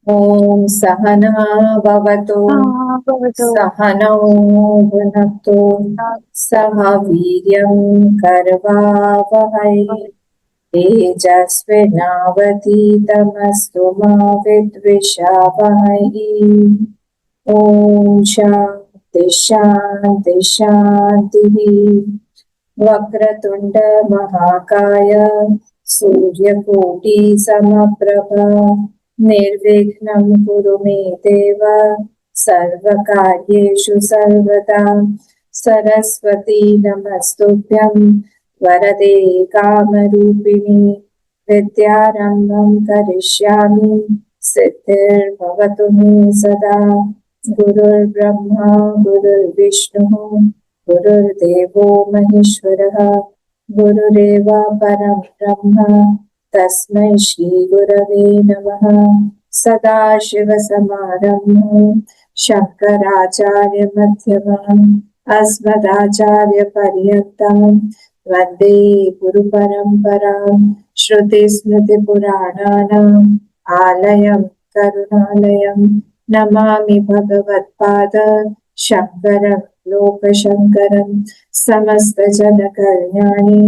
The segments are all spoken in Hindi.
ॐ सहना भवतु भवतु सहनौ भुनक्तु सह वीर्यं करवावहै तेजस्विनावधीतमस्तु मा विद्विषावहै। ॐ शान्ति शान्ति शान्तिः। वक्रतुण्ड महाकाय सूर्यकोटि समप्रभा निर्विघ्नं कुरु मे देव सर्वकार्येषु सर्वदा। सरस्वती नमस्तुभ्यं वरदे कामरूपिणि विद्यारम्भं करिष्यामि सिद्धिर्भवतु मे सदा। गुरुर्ब्रह्मा गुरुर्विष्णुः गुरुर्देवो महेश्वरः गुरुरेव परं ब्रह्म तस्मै श्री गुरवे नमः। सदाशिवसमारम्भं शङ्कराचार्यमध्यमाम् अस्मदाचार्यपर्यन्तं वन्दे गुरुपरम्परां। श्रुतिस्मृतिपुराणानाम् आलयं करुणालयं नमामि भगवत्पाद शङ्करं लोकशङ्करं समस्तजनकल्याणे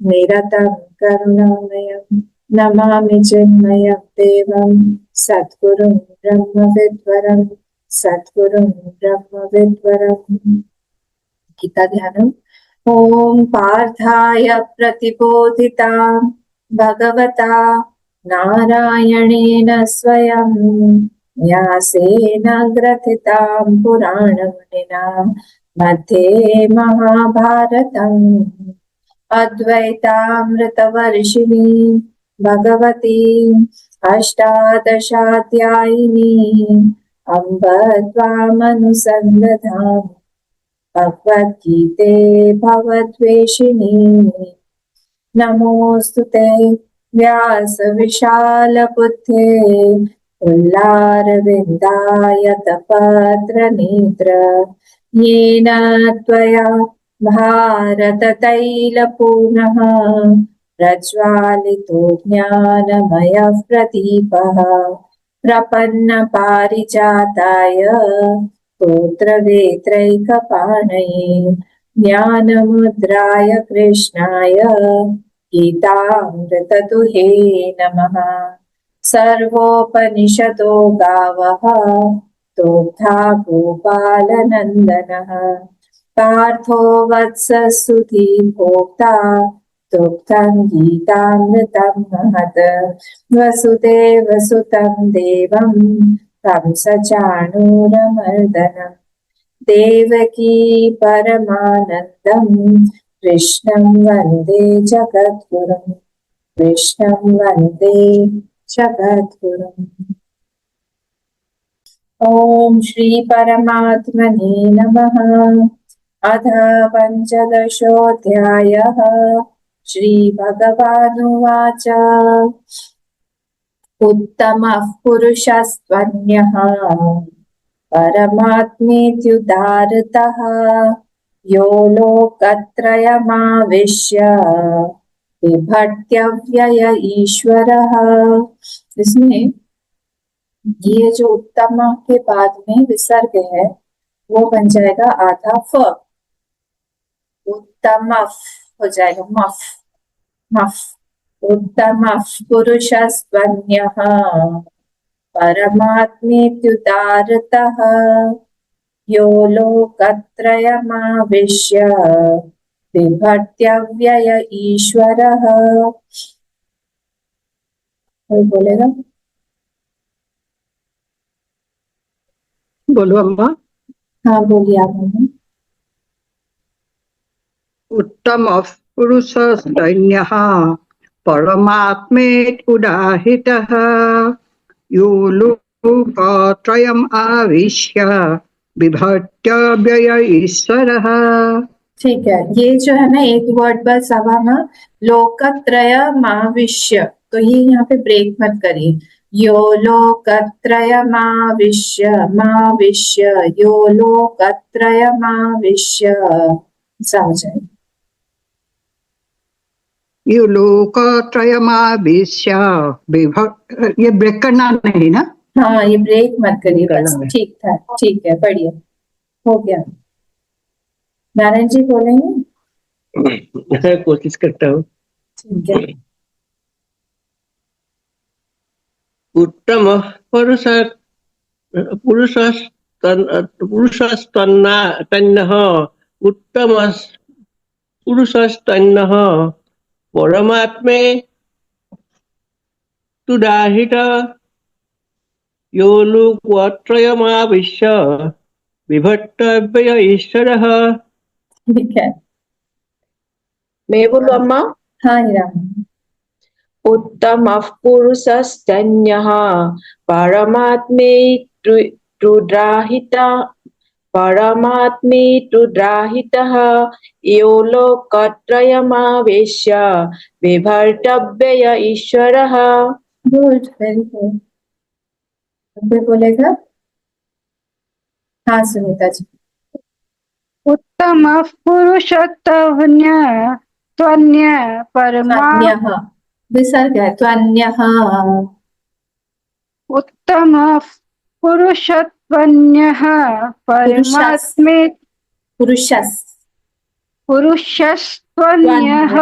निरतं करुणामयं नमामि चिन्मयं देवं सद्गुरुं ब्रह्मविद्वरं सद्गुरुं ब्रह्मविद्वरम्। गीता ध्यानम्। ॐ पार्थाय प्रतिबोधितां भगवता नारायणेन स्वयं व्यासेन ग्रथितां पुराणमुनिना मध्ये महाभारतम् अद्वैतामृतवर्षिणी भगवती अष्टादशाध्यायिनी अम्ब त्वामनुसन्दधामि भगवद्गीते भवद्वेषिणी। नमोऽस्तु ते व्यासविशालबुद्धे पुल्लारविन्दायतपत्रनेत्र येन त्वया भारततैलपूर्णः प्रज्वालितो ज्ञानमयः प्रदीपः प्रपन्नपारिजाताय स्तोत्रवेत्रैकपाणये ज्ञानमुद्राय कृष्णाय गीतामृतदुहे नमः। सर्वोपनिषदो गावः दोग्धा गोपालनन्दनः पार्थो वत्ससुधी भोक्ता दुग्धं गीतामृतं महत्। वसुदेवसुतं देवं कंसचाणूरमर्दनं देवकी परमानन्दं कृष्णं वन्दे जगद्गुरुं कृष्णं वन्दे जगद्गुरुम्। ॐ श्री परमात्मने नमः। अथ पञ्चदशोऽध्यायः। श्रीभगवानुवाच उत्तमः पुरुषस्त्वन्यः परमात्मेत्युदारतः यो लोकत्रयमाविश्य बिभर्त्यव्यय ईश्वरः। इसमें ये जो उत्तम के बाद में विसर्ग है वो बन जाएगा आधा फ, उत्तम हो जाएगा मफ मफ। उत्तमः पुरुषस्त्वन्यः परमात्मेत्युदारतः यो लोकत्रयमाविश्य बिभर्त्यव्यय ईश्वरः। कोई बोलेगा? बोलो अम्मा। हाँ बोलिए आप। उत्तमः पुरुषस्तन्यः परमात्मेत्युदाहृतः यो लोकत्रयम् आविश्य बिभर्त्यव्यय ईश्वरः। ठीक है, ये जो है ना एक वर्ड बस अब हम लोकत्रयमाविश्य, तो ये यहाँ पे ब्रेक मत करिए। यो लोकत्रयमाविश्य माविश्य यो लोकत्रयमाविश्य समझे। यो लोकत्रयमाविश्य ये ब्रेक करना नहीं ना? हाँ, ये ब्रेक मत करिए, करना बस है। ठीक था, ठीक है, बढ़िया हो गया। नारायण जी बोलेंगे? कोशिश करता हूँ। ठीक है। उत्तम पुरुष पुरुषस्तन्नः उत्तम पुरुषस्तन्नः परमात्मे तुदाहित यो लोकत्रयमाविश्य विभक्तव्य ईश्वरः। ठीक है। मैं बोलूं अम्मा? हाँ हीरा। उत्तमः पुरुषस्तन्यः परमात्मेतुद्राहितः यो लोकत्रयमावेश्य विभर्तव्य ईश्वरः। Good, very good. कोई बोलेगा? हाँ सुनीता जी। उत्तमः पुरुषोत्तमः त्वन्य परमा त्वन्यः विसर्ग है, त्वन्यः। उत्तमः पुरुषत्वन्यः परमात्मे पुरुषस् पुरुषस्त्वन्यः त्वन्यः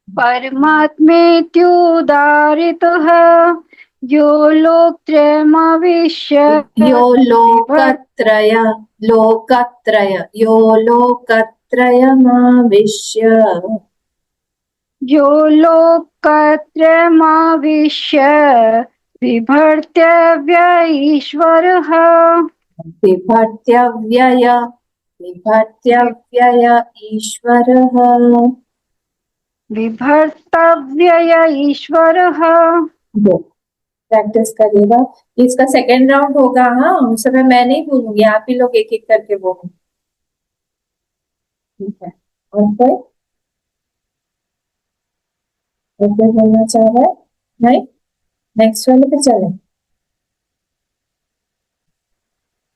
परमात्मेत्युदारितः यो लोकत्रयमाविश्य यो लोकत्रय यो लोकत्रयमाविश्य यो लोकत्रयमाविश्य बिभर्त्यव्य ईश्वरः विभर्त्यव्यय ईश्वरः। विभर्तव्यय ईश्वरः। वो प्रैक्टिस करिएगा। इसका सेकेंड राउंड होगा। हाँ, उस समय मैं नहीं बोलूंगी, आप ही लोग एक एक करके बोलो। ठीक है। और कोई बोलना चाह रहा है? नहीं, नेक्स्ट वाले पे चले।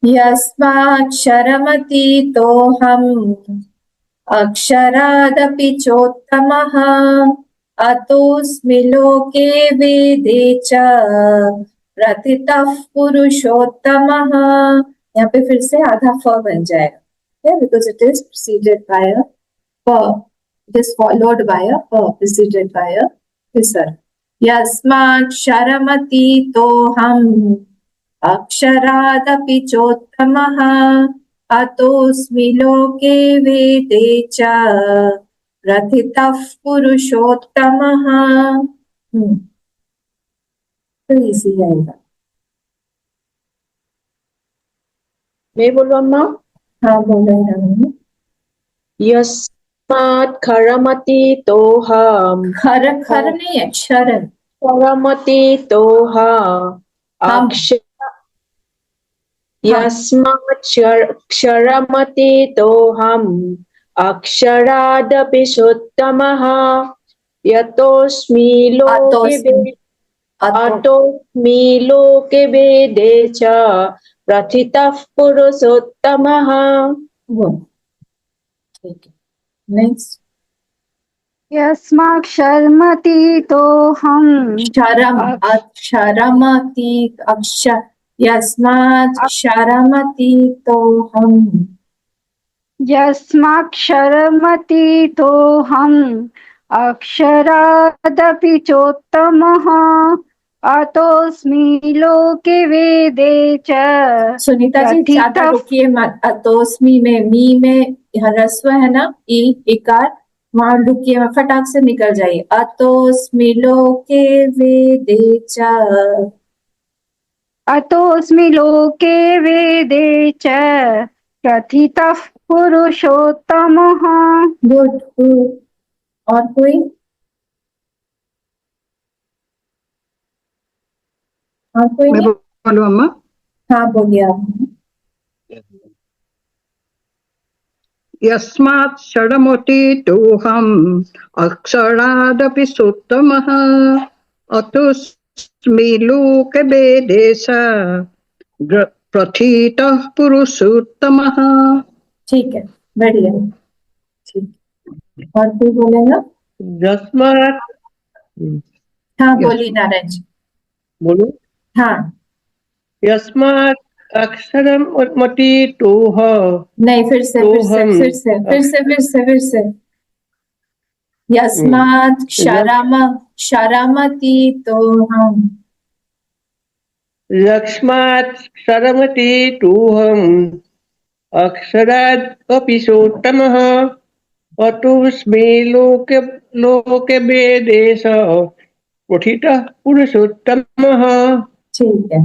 यस्माक्षरमतीतोऽहम् अक्षरादपि चोत्तमः अतोऽस्मि लोके वेदे च प्रथितः पुरुषोत्तमः। यहाँ पे फिर से आधा फ बन जाएगा, because it is preceded by a प, it is followed by a प, प्रीसीडेड बाय अ विसर्ग। यस्माक्षरमतीतोऽहम् अक्षरादपि चोत्तमः अतोऽस्मि लोके वेदे च प्रथितः पुरुषोत्तमः। तो इजी आएगा। मैं बोलूं अम्मा? हाँ बोलो ना। यस्मात् खरमतीतोऽहम् खर खर नहीं है, क्षर। क्षरमतीतोऽहम् यस्मात् क्षरमतीतोऽहम् अक्षरादपि सोत्तमः यतोऽस्मि लोके वेदे च प्रथितः पुरुषोत्तमः। ठीक है, नेक्स्ट। यस्माक्षरमतीतोऽहम् क्षरमती अक्षर यस्मात् क्षरमतीतोऽहम् यस्माक्षरमतीतोऽहम् अक्षरादपि चोत्तमः अतोऽस्मि लोके वेदे च। सुनीता जी ज्यादा रुकिए मत। अतोस्मी में मी में ह्रस्व है ना, ई इकार, वहां रुकिए मत, फटाक से निकल जाइए। अतोस्मी लोके वेदे च। अतोऽस्मि लोके वेदे च प्रथितः पुरुषोत्तमः। Good good. और कोई? और कोई मैं नहीं? बोलूं अम्मा? हाँ बोलिए आप। यस्मात् षडमतीतोऽहम् अक्षरादपि सोत्तमः अतोऽस्मि लोकवेदे च प्रथितः पुरुषोत्तमः। ठीक है, बढ़िया। ठीक, और कोई बोलेगा? यस्मात् हाँ बोलिए नारायण जी। बोलो। हाँ, यस्मात् अक्षरम मटितोह नहीं, फिर से तोहम यस्मात् क्षरमति तो हम। यस्मात् क्षरमटितोहम अक्षराद् अपि सोत्तमः अतोऽस्मि लोके वेदेश प्रथितः पुरुषोत्तमः। ठीक है,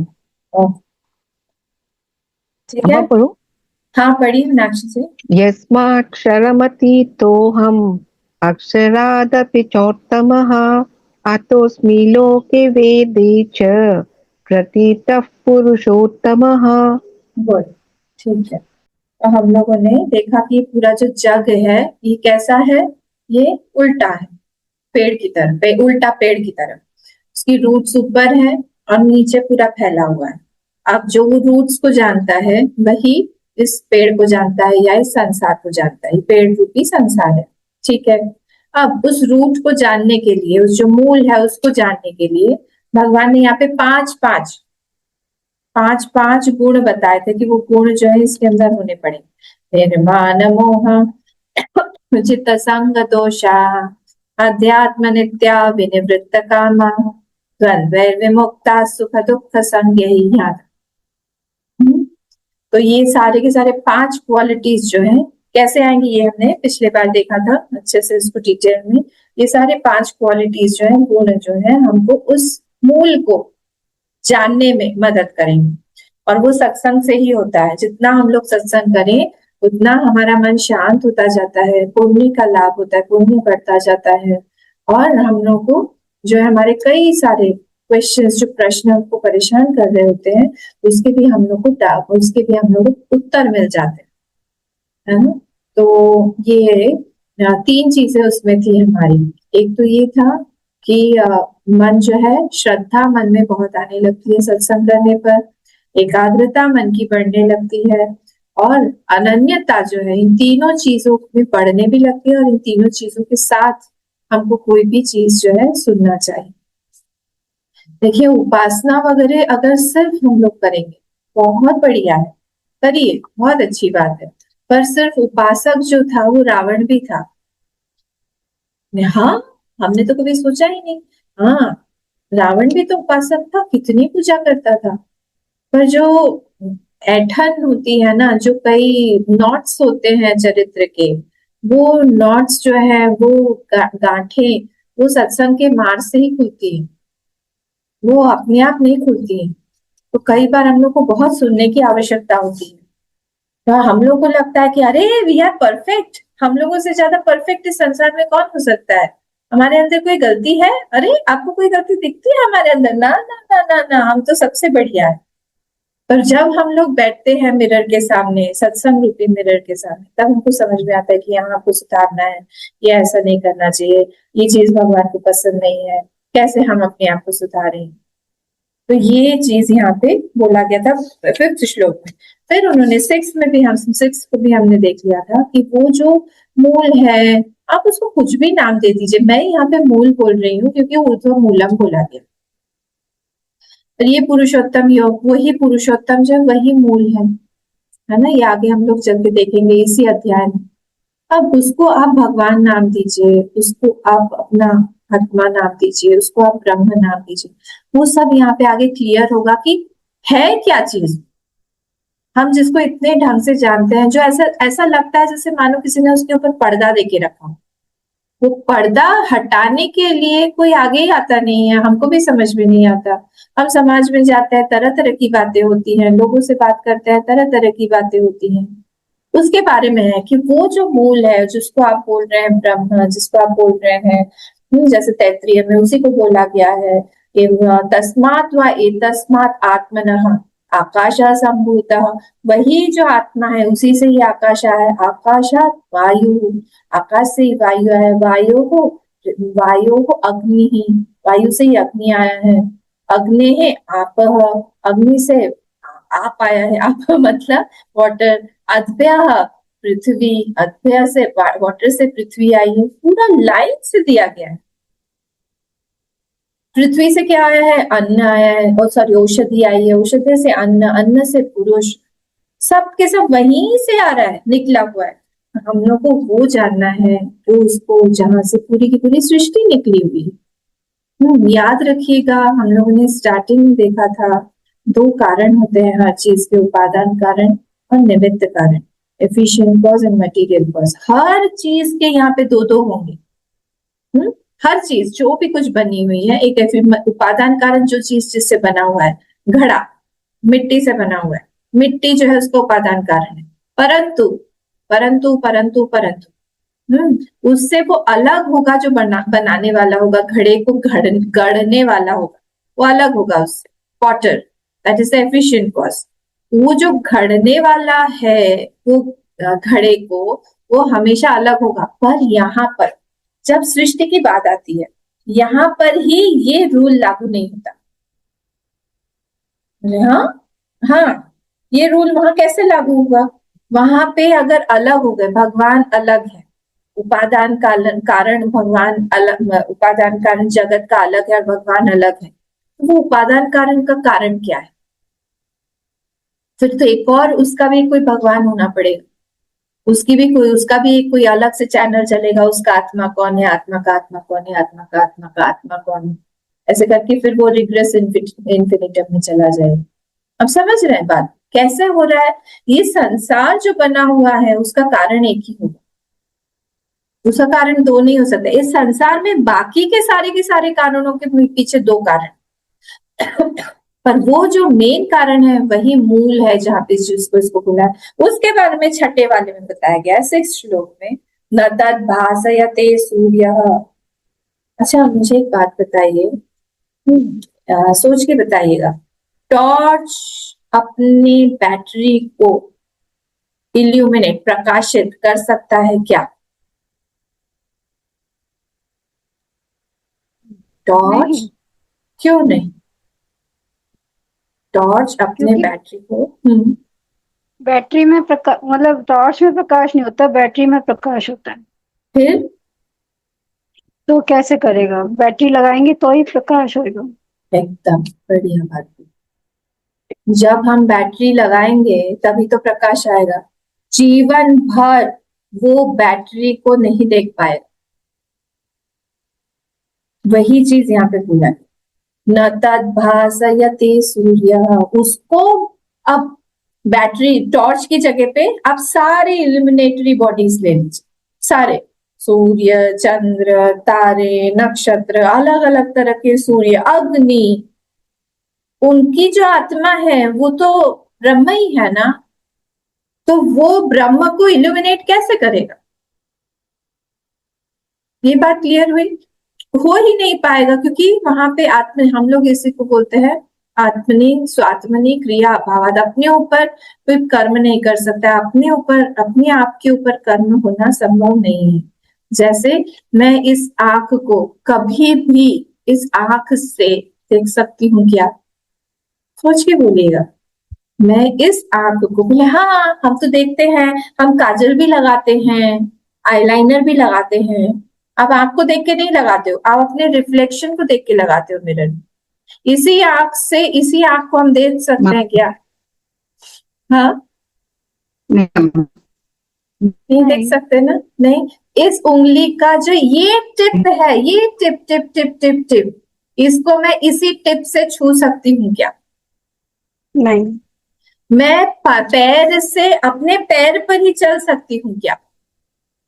ओके, ठीक है। हाँ पढ़ो। हाँ, पढ़ी मीनाक्षी जी। यस्माक्षरमतीतोऽहम् अक्षरादपि चोत्तमः अतोऽस्मि लोके वेदे च प्रथितः पुरुषोत्तमः। गुड, ठीक है। तो हम लोगों ने देखा कि पूरा जो जग है ये कैसा है, ये उल्टा है, पेड़ की तरफ, उल्टा पेड़ की तरफ। उसकी रूट्स ऊपर है और नीचे पूरा फैला हुआ है। अब जो रूट्स को जानता है वही इस पेड़ को जानता है या इस संसार को जानता है। पेड़ रूपी संसार है, ठीक है। अब उस रूट को जानने के लिए, उस जो मूल है उसको जानने के लिए भगवान ने यहाँ पे पांच गुण बताए थे कि वो गुण जो है इसके अंदर होने पड़ेंगे। निर्माण मोह चित्त संग दोषा अध्यात्म नित्या विनिवृत्त कामा द्वंद्वैर्विमुक्ता सुख दुख संज्ञा। तो ये सारे के सारे 5 क्वालिटीज जो है कैसे आएंगी ये हमने पिछले बार देखा था अच्छे से इसको डिटेल में। ये सारे 5 क्वालिटीज जो है, गुण जो है, हमको उस मूल को जानने में मदद करेंगे। और वो सत्संग से ही होता है। जितना हम लोग सत्संग करें उतना हमारा मन शांत होता जाता है, पुण्य का लाभ होता है, पुण्य बढ़ता जाता है। और हम लोग को जो है हमारे कई सारे क्वेश्चंस, जो प्रश्न हमको परेशान कर रहे होते हैं, उसके भी हम लोग को उत्तर मिल जाते हैं, है ना। तो ये 3 चीजें उसमें थी हमारी। एक तो ये था कि मन जो है, श्रद्धा मन में बहुत आने लगती है सत्संग करने पर, एकाग्रता मन की बढ़ने लगती है, और अनन्यता जो है इन तीनों चीजों में बढ़ने भी लगती है। और इन तीनों चीजों के साथ हमको कोई भी चीज जो है सुनना चाहिए। देखिए, उपासना वगैरह अगर सिर्फ हम लोग करेंगे बहुत बढ़िया है, करिए, बहुत अच्छी बात है। पर सिर्फ उपासक जो था वो रावण भी था। हाँ, हमने तो कभी सोचा ही नहीं। हाँ, रावण भी तो उपासक था, कितनी पूजा करता था। पर जो ऐठन होती है ना, जो कई नॉट्स होते हैं चरित्र के, वो नॉट्स जो है, वो गांठें, वो सत्संग के मार्ग से ही खुलती है, वो अपने आप नहीं खुलती है। तो कई बार हम लोग को बहुत सुनने की आवश्यकता होती है। तो हम लोग को लगता है कि अरे वी आर परफेक्ट, हम लोगों से ज्यादा परफेक्ट इस संसार में कौन हो सकता है, हमारे अंदर कोई गलती है? अरे आपको कोई गलती दिखती है हमारे अंदर? ना ना ना ना ना, हम तो सबसे बढ़िया है। पर जब हम लोग बैठते हैं मिरर के सामने, सत्संग रूपी मिरर के सामने, तब हमको समझ में आता है कि यहाँ आपको सुधारना है, ये ऐसा नहीं करना चाहिए, ये चीज भगवान को पसंद नहीं है, कैसे हम अपने आप को सुधारें। तो ये चीज यहाँ पे बोला गया था 5th श्लोक में। फिर उन्होंने 6 में भी, हम 6 को भी हमने देख लिया था कि वो जो मूल है, आप उसको कुछ भी नाम दे दीजिए। मैं यहाँ पे मूल बोल रही हूँ क्योंकि ऊर्ध्व मूलम बोला गया। और ये पुरुषोत्तम योग, वही पुरुषोत्तम जो वही मूल है ना। ये आगे हम लोग चल के देखेंगे इसी अध्याय में। अब उसको आप भगवान नाम दीजिए, उसको आप अपना आत्मा नाम दीजिए, उसको आप ब्रह्म नाम दीजिए। वो सब यहाँ पे आगे क्लियर होगा कि है क्या चीज हम जिसको इतने ढंग से जानते हैं, जो ऐसा लगता है जैसे मानो किसी ने उसके ऊपर पर्दा देके रखा। वो पर्दा हटाने के लिए कोई आगे ही आता नहीं है, हमको भी समझ में नहीं आता। हम समाज में जाते हैं, तरह तरह की बातें होती हैं, लोगों से बात करते हैं, तरह तरह की बातें होती हैं। उसके बारे में है कि वो जो मूल है, जिसको आप बोल रहे हैं ब्रह्म, जिसको आप बोल रहे हैं, जैसे तैत्तिरीय में उसी को बोला गया है, तस्मात् व एतस्मात् आत्मनः आकाशः सम्भूतः। वही जो आत्मा है उसी से ही आकाश है, आकाशात् वायु, आकाश से ही वायु है, वायु को अग्नि ही, वायु से ही अग्नि आया है, अग्नि है आपः, अग्नि से आप आया है, आप मतलब वाटर, अद्भ्य पृथ्वी, अद्भ्य से वाटर से पृथ्वी आई है। पूरा लाइन से दिया गया है। पृथ्वी से क्या आया है? अन्न आया है, और सॉरी औषधि आई है, औषधि से अन्न, अन्न से पुरुष, सब के सब वहीं से आ रहा है, निकला हुआ है। हम लोग को वो जानना है, वो उसको जहां से पूरी की पूरी सृष्टि निकली हुई है। याद रखिएगा, हम लोगों ने स्टार्टिंग में देखा था, दो कारण होते हैं हर चीज के, उपादान कारण और निमित्त कारण, efficient cause and material cause. हर चीज के यहाँ पे दो दो होंगे। हर चीज जो भी कुछ बनी हुई है, एक उपादान कारण, जो चीज जिससे बना हुआ है, घड़ा मिट्टी से बना हुआ है, मिट्टी जो है उसका उपादान कारण है। परंतु परंतु परंतु परंतु उससे वो अलग होगा, जो बनाने वाला होगा, घड़े को गढ़ने वाला होगा, वो अलग होगा उससे। Potter, that is the efficient cause. वो जो घड़ने वाला है वो घड़े को, वो हमेशा अलग होगा। पर यहाँ पर जब सृष्टि की बात आती है, यहाँ पर ही ये रूल लागू नहीं होता। हाँ हाँ, ये रूल वहां कैसे लागू हुआ? वहां पे अगर अलग हो गए, भगवान अलग है, उपादान कारण भगवान अलग, उपादान कारण जगत का अलग है और भगवान अलग है, तो वो उपादान कारण का कारण क्या है? फिर तो एक और उसका भी कोई भगवान होना पड़ेगा, उसका भी कोई अलग से चैनल चलेगा, उसका आत्मा कौन है, आत्मा का आत्मा कौन है, आत्मा का आत्मा का आत्मा कौन है, ऐसे करके फिर वो रिग्रेस इन्फिनिटम में चला जाएगा। अब समझ रहे हैं बात कैसे हो रहा है? ये संसार जो बना हुआ है उसका कारण एक ही होगा, उसका कारण दो नहीं हो सकता। इस संसार में बाकी के सारे कारणों के पीछे दो कारण पर वो जो मेन कारण है वही मूल है, जहां पे जिसको इसको बोला है। उसके बारे में छठे वाले में बताया गया है, 6 श्लोक में, न तद भासयते सूर्य। अच्छा मुझे एक बात बताइए, सोच के बताइएगा, टॉर्च अपनी बैटरी को इल्यूमिनेट, प्रकाशित कर सकता है क्या? टॉर्च क्यों नहीं? टॉर्च अपने क्योंकि बैटरी को बैटरी में प्रकाश, मतलब टॉर्च में प्रकाश नहीं होता, बैटरी में प्रकाश होता है। फिर तो कैसे करेगा? बैटरी लगाएंगे तो ही प्रकाश होगा। एकदम बढ़िया बात। जब हम बैटरी लगाएंगे तभी तो प्रकाश आएगा। जीवन भर वो बैटरी को नहीं देख पाएगा। वही चीज यहाँ पे बोला है, न तद भासयते सूर्य। उसको अब बैटरी, टॉर्च की जगह पे आप सारे इल्यूमिनेटरी बॉडीज ले लीजिए, सारे सूर्य, चंद्र, तारे, नक्षत्र, अलग अलग तरह के सूर्य, अग्नि, उनकी जो आत्मा है वो तो ब्रह्म ही है ना, तो वो ब्रह्म को इल्यूमिनेट कैसे करेगा? ये बात क्लियर हुई? हो ही नहीं पाएगा, क्योंकि वहां पे आत्म, हम लोग इसी को बोलते हैं आत्मनि स्वात्मनि क्रिया अभावाद। अपने ऊपर कोई कर्म नहीं कर सकता, अपने ऊपर, अपने आप के ऊपर कर्म होना संभव नहीं है। जैसे मैं इस आंख को कभी भी इस आंख से देख सकती हूँ क्या? सोच के बोलिएगा। मैं इस आंख को, बोले हाँ हम तो देखते हैं, हम काजल भी लगाते हैं, आईलाइनर भी लगाते हैं। आप आंख को देख के नहीं लगाते हो, आप अपने रिफ्लेक्शन को देख के लगाते हो मिरर में। इसी आंख से, इसी आंख को हम देख सकते हैं क्या? हाँ नहीं देख सकते ना? नहीं। इस उंगली का जो ये टिप है, ये tip tip tip tip tip, इसको मैं इसी टिप से छू सकती हूँ क्या? नहीं। मैं पैर से अपने पैर पर ही चल सकती हूँ क्या?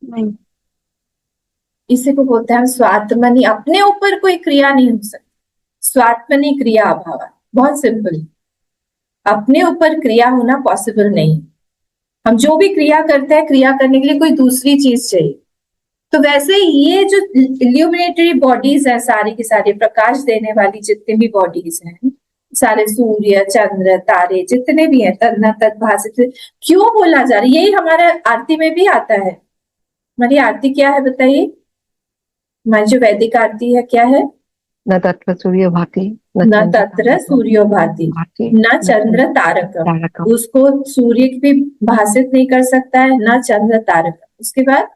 नहीं। इसी को बोलते हैं स्वात्मनि, अपने ऊपर कोई क्रिया नहीं हो सकती, स्वात्मनि क्रिया अभाव। बहुत सिंपल, अपने ऊपर क्रिया होना पॉसिबल नहीं। हम जो भी क्रिया करते हैं, क्रिया करने के लिए कोई दूसरी चीज चाहिए। तो वैसे ये जो इल्यूमिनेटरी बॉडीज है, सारी की सारी प्रकाश देने वाली जितनी भी बॉडीज हैं, सारे सूर्य, चंद्र, तारे, जितने भी हैं, तन्ना तद भासित, क्यों बोला जा रहा है? यही हमारे आरती में भी आता है। हमारी आरती क्या है बताइए? हमारी जो वैदिक आरती है क्या है? न तत्र सूर्य भाति, न तत्र सूर्यो भाति, न चंद्र तारकम। उसको सूर्य भी भाषित नहीं कर सकता है, न चंद्र तारक। उसके बाद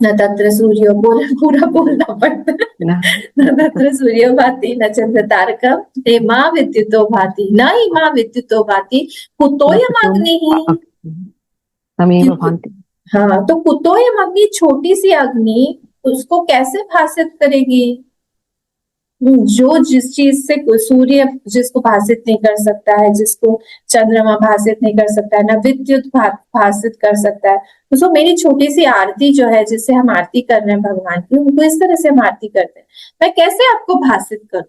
न तत्र सूर्यो पूरा बोलना पड़ता है। न न तत्र सूर्यो भाति न चंद्र तारकम हेमा विद्युतो भाति न हिमा विद्युतो भाति कुतोयम अग्निः। तमेव भान्ति। हाँ, तो कुतोयम अग्नि, छोटी सी अग्नि उसको कैसे भाषित करेगी? जो जिस चीज से सूर्य जिसको भाषित नहीं कर सकता है, जिसको चंद्रमा भाषित नहीं कर सकता है, ना विद्युत भाषित कर सकता है, तो मेरी छोटी सी आरती जो है, जिससे हम आरती कर रहे हैं भगवान की, उनको इस तरह से हम आरती करते हैं, मैं कैसे आपको भाषित करूं?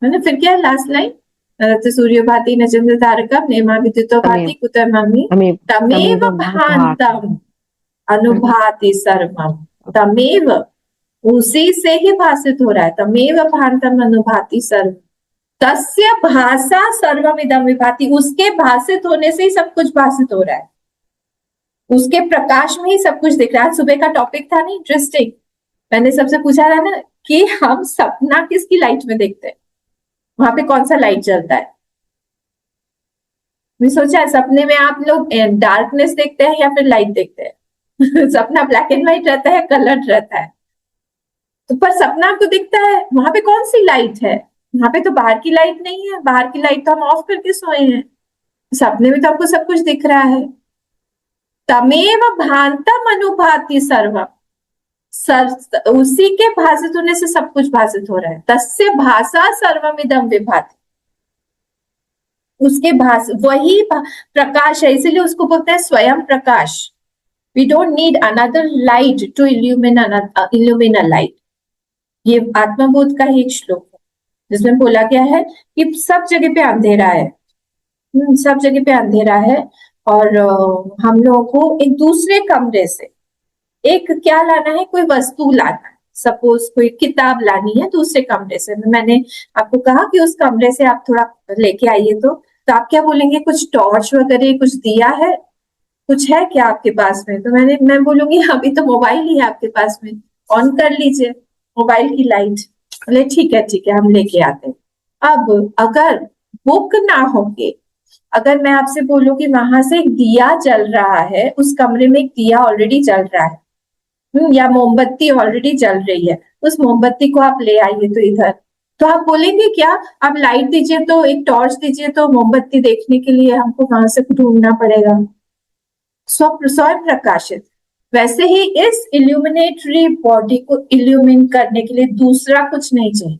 है ना? फिर क्या है लास्ट लाइन? सूर्यो भाति न चंद्र तारकम नेमा विद्युतो भाति कुतोयम अग्नि तमेव भान्तम अनुभाति सर्वम। तमेव, उसी से ही भाषित हो रहा है। तमेव भान्तम अनुभाति सर्व तस्य भाषा सर्वमिदं विभाति। उसके भाषित होने से ही सब कुछ भाषित हो रहा है, उसके प्रकाश में ही सब कुछ दिख रहा है। सुबह का टॉपिक था ना इंटरेस्टिंग, मैंने सबसे पूछा था ना कि हम सपना किसकी लाइट में देखते हैं, वहां पे कौन सा लाइट जलता है? मैं सोचा सपने में आप लोग डार्कनेस देखते हैं या फिर लाइट देखते हैं? सपना ब्लैक एंड व्हाइट रहता है, कलर्ड रहता है, तो पर सपना आपको दिखता है, वहां पे कौन सी लाइट है? वहां पे तो बाहर की लाइट नहीं है, बाहर की लाइट तो हम ऑफ करके सोए हैं। सपने में तो आपको सब कुछ दिख रहा है। तमेव भान्तम अनुभाति सर्वम, उसी के भाषित होने से सब कुछ भाषित हो रहा है। तस्य भाषा सर्वमिदं विभाति, उसके वही प्रकाश है, इसीलिए उसको बोलते हैं स्वयं प्रकाश। We don't need another light to illuminate a light. ये आत्मबोध का ही एक श्लोक है जिसमें बोला गया है कि सब जगह पे अंधेरा है, सब जगह पे अंधेरा है, और हम लोगों को एक दूसरे कमरे से एक क्या लाना है, कोई वस्तु लाना है। सपोज कोई किताब लानी है दूसरे कमरे से, मैंने आपको कहा कि उस कमरे से आप थोड़ा लेके आइए, तो आप क्या बोलेंगे? कुछ टॉर्च वगैरह कुछ दिया है, कुछ है क्या आपके पास में? तो मैं बोलूंगी अभी तो मोबाइल ही है आपके पास में, ऑन कर लीजिए मोबाइल की लाइट। बोले ठीक है हम लेके आते हैं। अब अगर बुक ना होके, अगर मैं आपसे बोलूं कि वहां से एक दिया जल रहा है, उस कमरे में एक दिया ऑलरेडी जल रहा है, या मोमबत्ती ऑलरेडी जल रही है, उस मोमबत्ती को आप ले आइए तो इधर, तो आप बोलेंगे क्या? आप लाइट दीजिए, तो एक टॉर्च दीजिए, तो मोमबत्ती देखने के लिए हमको वहां से ढूंढना पड़ेगा। स्वयं प्रकाशित। वैसे ही इस इल्यूमिनेटरी बॉडी को इल्यूमिन करने के लिए दूसरा कुछ नहीं चाहिए,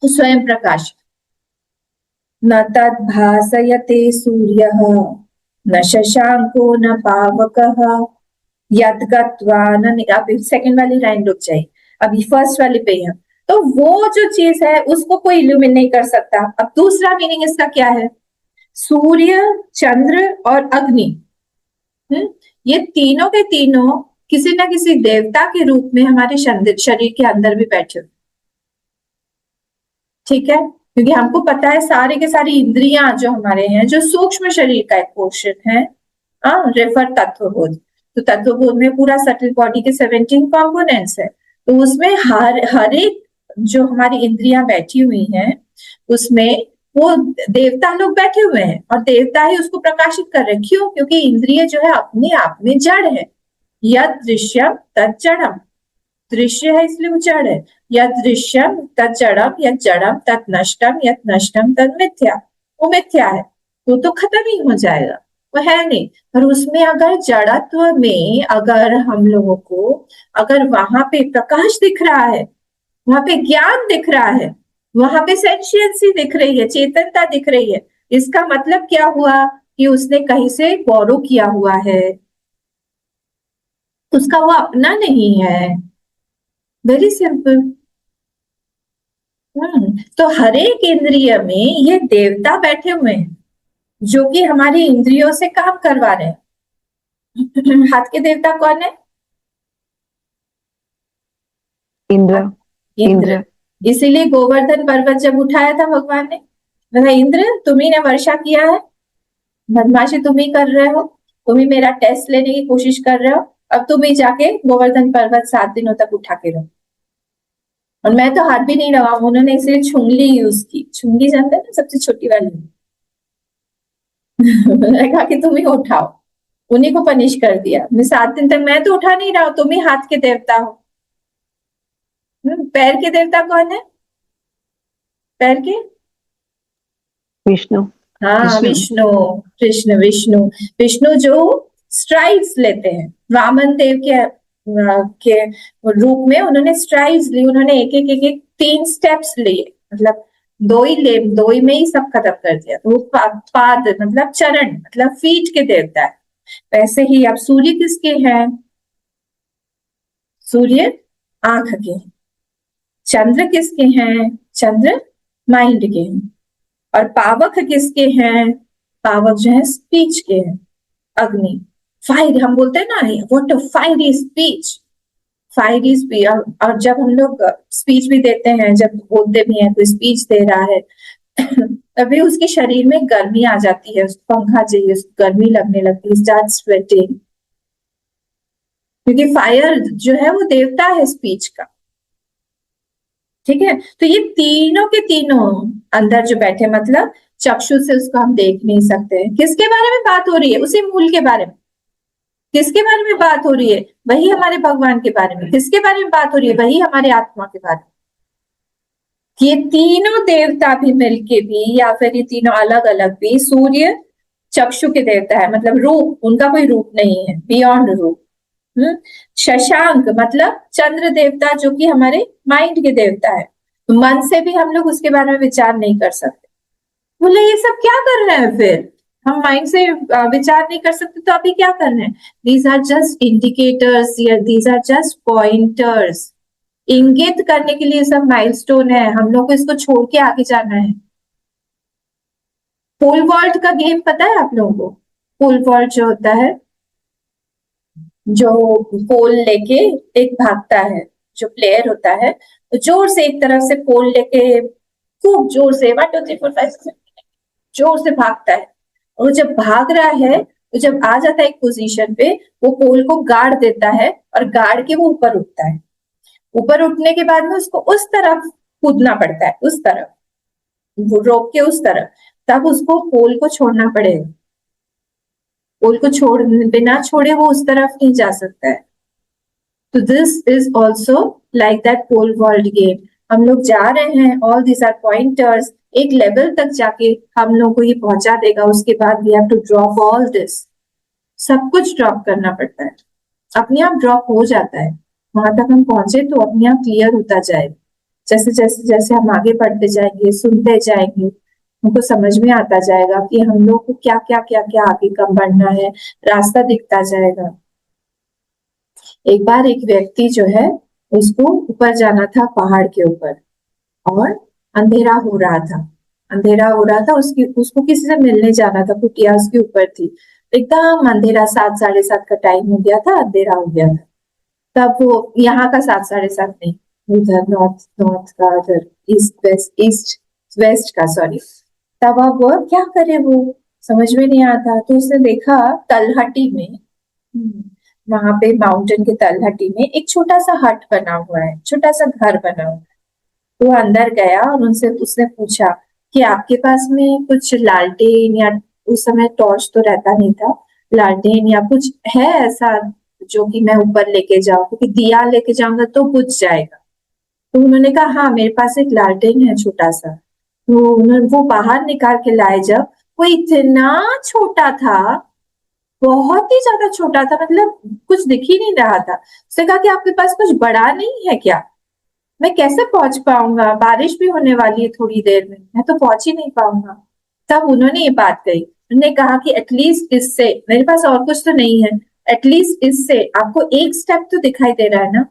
तो स्वयं प्रकाशित। न तद भासयते सूर्यः न शशांको न पावकः यद् गत्वा न। अभी सेकंड वाली लाइन रुक जाए, अभी फर्स्ट वाली पे है। तो वो जो चीज है उसको कोई इल्यूमिन नहीं कर सकता। अब दूसरा मीनिंग इसका क्या है? सूर्य, चंद्र और अग्नि, ये तीनों के तीनों किसी ना किसी देवता के रूप में हमारे शरीर के अंदर भी बैठे हुए, ठीक है? क्योंकि हमको पता है सारे के सारी इंद्रियां जो हमारे हैं, जो सूक्ष्म शरीर का एक पोर्शन है, रेफर तत्वबोध। तो तत्वबोध में पूरा सटल बॉडी के 17 कंपोनेंट्स है, तो उसमें हर एक जो हमारी इंद्रियां बैठी हुई हैं, उसमें वो देवता लोग बैठे हुए हैं, और देवता ही उसको प्रकाशित कर रहे हैं। क्यों? क्योंकि इंद्रिय जो है अपने आप में जड़ है। यद दृश्यम तद जड़म, दृश्य है इसलिए वो जड़ है। यद दृश्यम तद जड़म, यद जड़म तद नष्टम, यद नष्टम तद मिथ्या। वो मिथ्या है, वो तो खत्म ही हो जाएगा, वो है नहीं। पर उसमें अगर जड़त्व में अगर हम लोगों को अगर वहां पे प्रकाश दिख रहा है, वहां पे ज्ञान दिख रहा है, वहां पे सेंशियंसी दिख रही है, चेतनता दिख रही है, इसका मतलब क्या हुआ? कि उसने कहीं से बोरो किया हुआ है, उसका वो अपना नहीं है। Very simple. तो हर एक इंद्रिय में ये देवता बैठे हुए हैं जो कि हमारी इंद्रियों से काम करवा रहे हैं। हाथ के देवता कौन है? इंद्र। इंद्र। इसीलिए गोवर्धन पर्वत जब उठाया था भगवान ने, बोला इंद्र तुम्ही ने वर्षा किया है, बदमाशी तुम ही कर रहे हो, तुम ही मेरा टेस्ट लेने की कोशिश कर रहे हो, अब तुम ही जाके गोवर्धन पर्वत 7 दिनों तक उठा के रहो। और मैं तो हाथ भी नहीं लगाऊंगा, उन्होंने इसलिए छुंगली यूज की। छुंगली जानते हैं ना, सबसे छोटी वाली। मैंने कहा कि तुम ही उठाओ, उन्हीं को पनिश कर दिया। मैं 7 दिन तक मैं तो उठा नहीं रहा हूं, तुम ही हाथ के देवता हो। पैर के देवता कौन है? पैर के? विष्णु। हाँ, विष्णु, कृष्ण, विष्णु। विष्णु जो स्ट्राइड्स लेते हैं, वामन देव के रूप में उन्होंने स्ट्राइड्स ली, उन्होंने एक 3 स्टेप्स लिए, मतलब 2 ही में ही सब खत्म कर दिया। तो वो पाद मतलब चरण, मतलब फीट के देवता है। वैसे ही अब सूर्य किसके हैं? सूर्य आंख के हैं। चंद्र किसके हैं? चंद्र माइंड के हैं। और पावक किसके हैं? पावक जो है स्पीच के हैं, अग्नि, फायर। हम बोलते हैं ना, what a fiery speech, fiery speech. और जब हम लोग स्पीच भी देते हैं, जब बोलते भी हैं, कोई स्पीच दे रहा है तभी उसके शरीर में गर्मी आ जाती है, उसको पंखा चाहिए, उसको गर्मी लगने लगती है, स्टार्ट स्वेटिंग, क्योंकि फायर जो है वो देवता है स्पीच का। ठीक है, तो ये तीनों के तीनों अंदर जो बैठे, मतलब चक्षु से उसको हम देख नहीं सकते। किसके बारे में बात हो रही है? उसी मूल के बारे में। किसके बारे में बात हो रही है? वही हमारे भगवान के बारे में। किसके बारे में बात हो रही है? वही हमारे आत्मा के बारे में। ये तीनों देवता भी मिलके भी, या फिर ये तीनों अलग अलग भी, सूर्य चक्षु के देवता है, मतलब रूप, उनका कोई रूप नहीं है, बियॉन्ड रूप। शशांक मतलब चंद्र देवता, जो कि हमारे माइंड के देवता है। मन से भी हम लोग उसके बारे में विचार नहीं कर सकते। बोले ये सब क्या कर रहे हैं? फिर हम माइंड से विचार नहीं कर सकते तो अभी क्या कर रहे हैं? These are just indicators, these are just pointers. इंगित करने के लिए सब माइलस्टोन है, हम लोग को इसको छोड़ के आगे जाना है। पोल वॉल्ट का गेम पता है आप लोगों को? पोल वॉल्ट जो होता है, जो पोल लेके एक भागता है, जो प्लेयर होता है, तो जोर से एक तरफ से पोल लेके खूब जोर से 1 2 3 4 5 6 जोर से भागता है। और जब भाग रहा है, तो जब आ जाता है एक पोजीशन पे, वो पोल को गाड़ देता है, और गाड़ के वो ऊपर उठता है। ऊपर उठने के बाद में उसको उस तरफ कूदना पड़ता है, उस तरफ, वो रोक के उस तरफ, तब उसको पोल को छोड़ना पड़ेगा। पोल को बिना छोड़े वो उस तरफ नहीं जा सकता है। तो this is also like that pole vault game. हम लोग जा रहे हैं, ऑल दिस आर पॉइंटर्स। एक लेवल तक जाके हम लोग को ये पहुंचा देगा, उसके बाद we have to drop all this. सब कुछ ड्रॉप करना पड़ता है, अपने आप ड्रॉप हो जाता है। वहां तक हम पहुंचे तो अपने आप क्लियर होता जाएगा। जैसे जैसे जैसे हम आगे बढ़ते जाएंगे, सुनते जाएंगे, हमको समझ में आता जाएगा कि हम लोग को क्या क्या क्या क्या आगे कब बढ़ना है, रास्ता दिखता जाएगा। एक बार एक व्यक्ति जो है, उसको ऊपर जाना था पहाड़ के ऊपर, और अंधेरा हो रहा था, अंधेरा हो रहा था। उसको किसी से मिलने जाना था, कुटिया उसके ऊपर थी, एकदम अंधेरा, 7 साढ़े 7 का टाइम हो गया था, अंधेरा हो गया था। तब वो यहाँ का 7 साढ़े 7 नहीं, उधर नॉर्थ का, उधर ईस्ट वेस्ट का, सॉरी। तब अब वो क्या करे, वो समझ में नहीं आता। तो उसने देखा तलहटी में, वहां पे माउंटेन के तलहटी में एक छोटा सा हट बना हुआ है, छोटा सा घर बना हुआ है। तो वो अंदर गया और उसने पूछा कि आपके पास में कुछ लालटेन, या उस समय टॉर्च तो रहता नहीं था, लालटेन या कुछ है ऐसा जो कि मैं ऊपर लेके जाऊं, क्योंकि दिया लेके जाऊंगा तो बुझ जाएगा। तो उन्होंने कहा हाँ मेरे पास एक लालटेन है छोटा सा। तो उन्होंने वो बाहर निकाल के लाए, जब वो इतना छोटा था, बहुत ही ज्यादा छोटा था, मतलब कुछ दिख ही नहीं रहा था। उसने कहा कि आपके पास कुछ बड़ा नहीं है क्या? मैं कैसे पहुंच पाऊंगा, बारिश भी होने वाली है थोड़ी देर में, मैं तो पहुंच ही नहीं पाऊंगा। तब उन्होंने ये बात कही, उन्होंने कहा कि एटलीस्ट इससे, मेरे पास और कुछ तो नहीं है, एटलीस्ट इससे आपको एक स्टेप तो दिखाई दे रहा है ना।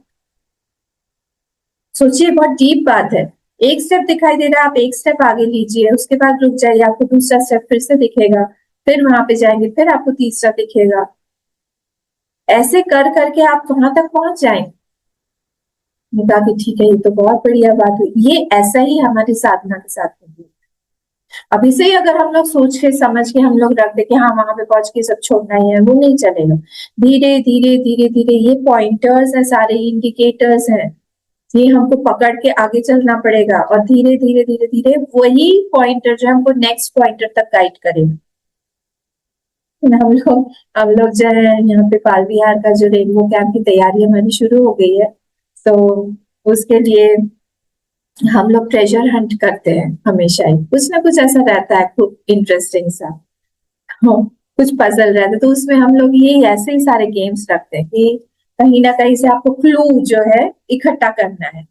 सोचिए, बहुत डीप बात है। एक स्टेप दिखाई दे रहा है, आप एक स्टेप आगे लीजिए, उसके बाद रुक जाइए, आपको दूसरा स्टेप फिर से दिखेगा, फिर वहां पे जाएंगे, फिर आपको तीसरा दिखेगा। ऐसे कर करके आप वहां तक पहुंच जाएंगे। कहा कि ठीक है, ये तो बहुत बढ़िया बात हुई। ये ऐसा ही हमारी साधना के साथ होगी। अभी से ही अगर हम लोग सोच के समझ के हम लोग रख दे कि हाँ वहां पे पहुंच के सब छोड़ना ही है, वो नहीं चलेगा। धीरे धीरे धीरे धीरे, ये पॉइंटर्स है, सारे इंडिकेटर्स हैं, ये हमको पकड़ के आगे चलना पड़ेगा। और धीरे धीरे धीरे धीरे वही पॉइंटर जो है हमको नेक्स्ट पॉइंटर तक गाइड करेगा। हम लोग जो है यहाँ पे बाल विहार का जो रेनबो कैंप की तैयारी हमारी शुरू हो गई है, तो उसके लिए हम लोग ट्रेजर हंट करते हैं हमेशा ही, कुछ ना कुछ ऐसा रहता है खूब इंटरेस्टिंग सा। हाँ, कुछ पजल रहता है, तो उसमें हम लोग ये ऐसे ही सारे गेम्स रखते हैं कि कहीं ना कहीं से आपको क्लू जो है इकट्ठा करना है।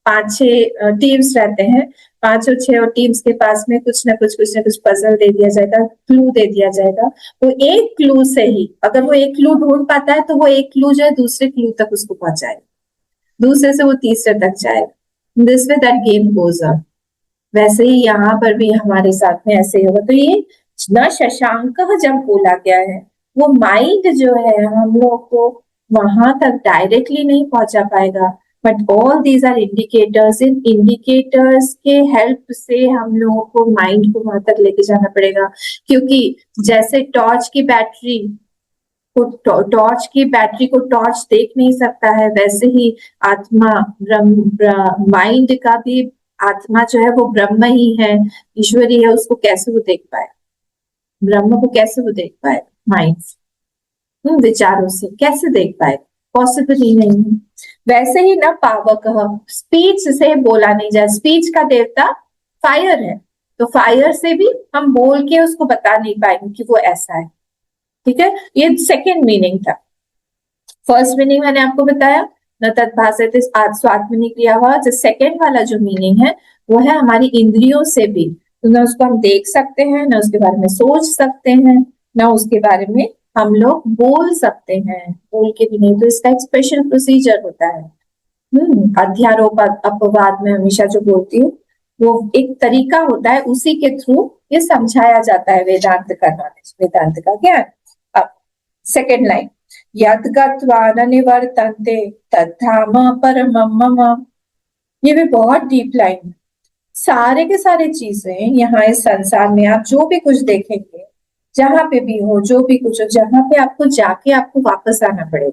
5-6 टीम्स रहते हैं, 5 और 6 और टीम्स के पास में कुछ ना कुछ पजल दे दिया जाएगा, क्लू दे दिया जाएगा। वो एक क्लू से ही, अगर वो एक क्लू ढूंढ पाता है तो वो एक क्लू जो है दूसरे क्लू तक उसको पहुंचाएगा, दूसरे से वो तीसरे तक जाएगा। This way that game goes on. वैसे ही यहाँ पर भी हमारे साथ में ऐसे ही होगा। तो ये न शशांक जब बोला गया है, वो माइंड जो है हम लोग को वहां तक डायरेक्टली नहीं पहुंचा पाएगा, but all these are indicators. इन इंडिकेटर्स के हेल्प से हम लोगों को माइंड को वहां तक लेके जाना पड़ेगा। क्योंकि जैसे टॉर्च की बैटरी को टॉर्च देख नहीं सकता है, वैसे ही आत्मा माइंड का भी, आत्मा जो है वो ब्रह्म ही है, ईश्वरी है, उसको कैसे वो देख पाए, ब्रह्म को कैसे वो देख पाए माइंड विचारों से कैसे देख पाए, पॉसिबल ही नहीं है। वैसे ही ना पावक, स्पीच से बोला नहीं जाए, स्पीच का देवता फायर है, तो फायर से भी हम बोल के उसको बता नहीं पाएंगे कि वो ऐसा है। ठीक है, ये सेकेंड मीनिंग था। फर्स्ट मीनिंग मैंने आपको बताया, न तत्भाषते स्वात्मनि क्रिया हुआ। जो सेकेंड वाला जो मीनिंग है वो है हमारी इंद्रियों से भी, तो न उसको हम देख सकते हैं, न उसके बारे में सोच सकते हैं, न उसके बारे में हम लोग बोल सकते हैं, बोल के भी नहीं। तो इसका एक स्पेशल प्रोसीजर होता है। अध्यारोप अपवाद में हमेशा जो बोलती हूँ, वो एक तरीका होता है, उसी के थ्रू ये समझाया जाता है वेदांत का नॉलेज, वेदांत का ज्ञान। अब सेकेंड लाइन, यद गत्वा न निवर्तन्ते तद्धाम परमं मम। ये भी बहुत डीप लाइन है। सारे के सारे चीजें यहाँ इस संसार में आप जो भी कुछ देखेंगे, जहां पे भी हो, जो भी कुछ हो, जहां पे आपको जाके आपको वापस आना पड़ेगा।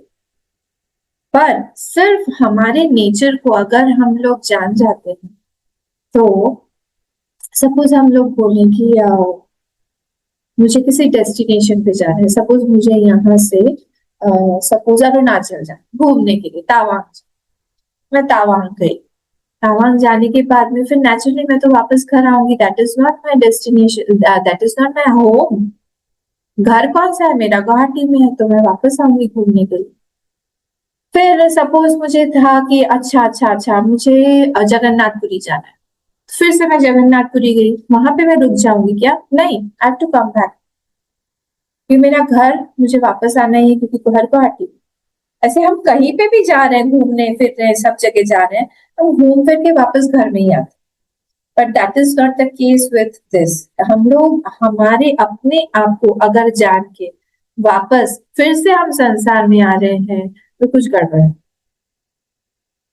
पर सिर्फ हमारे नेचर को अगर हम लोग जान जाते हैं, तो सपोज हम लोग बोलें कि मुझे किसी डेस्टिनेशन पे जाना है, सपोज मुझे यहाँ से सपोज अरुणाचल जाना घूमने के लिए, तावांग। मैं तावांग गई, तावांग जाने के बाद में फिर नेचुरली मैं तो वापस घर आऊंगी। That is not my destination, that is not my home. घर कौन सा है मेरा, गुवाहाटी में है, तो मैं वापस आऊंगी घूमने के लिए। फिर सपोज मुझे था कि अच्छा मुझे जगन्नाथपुरी जाना है, फिर से मैं जगन्नाथपुरी गई, वहां पे मैं रुक जाऊंगी क्या? नहीं, I have to come back, क्योंकि मेरा घर मुझे वापस आना ही है, क्योंकि घर गुवाहाटी। ऐसे हम कहीं पे भी जा रहे हैं, घूमने फिर रहे हैं, सब जगह जा रहे हैं, हम घूम फिर के वापस घर में ही आते। But that is not the case with this. हम लोग हमारे अपने आप को अगर जान के वापस फिर से हम संसार में आ रहे हैं, तो कुछ गड़बड़ है।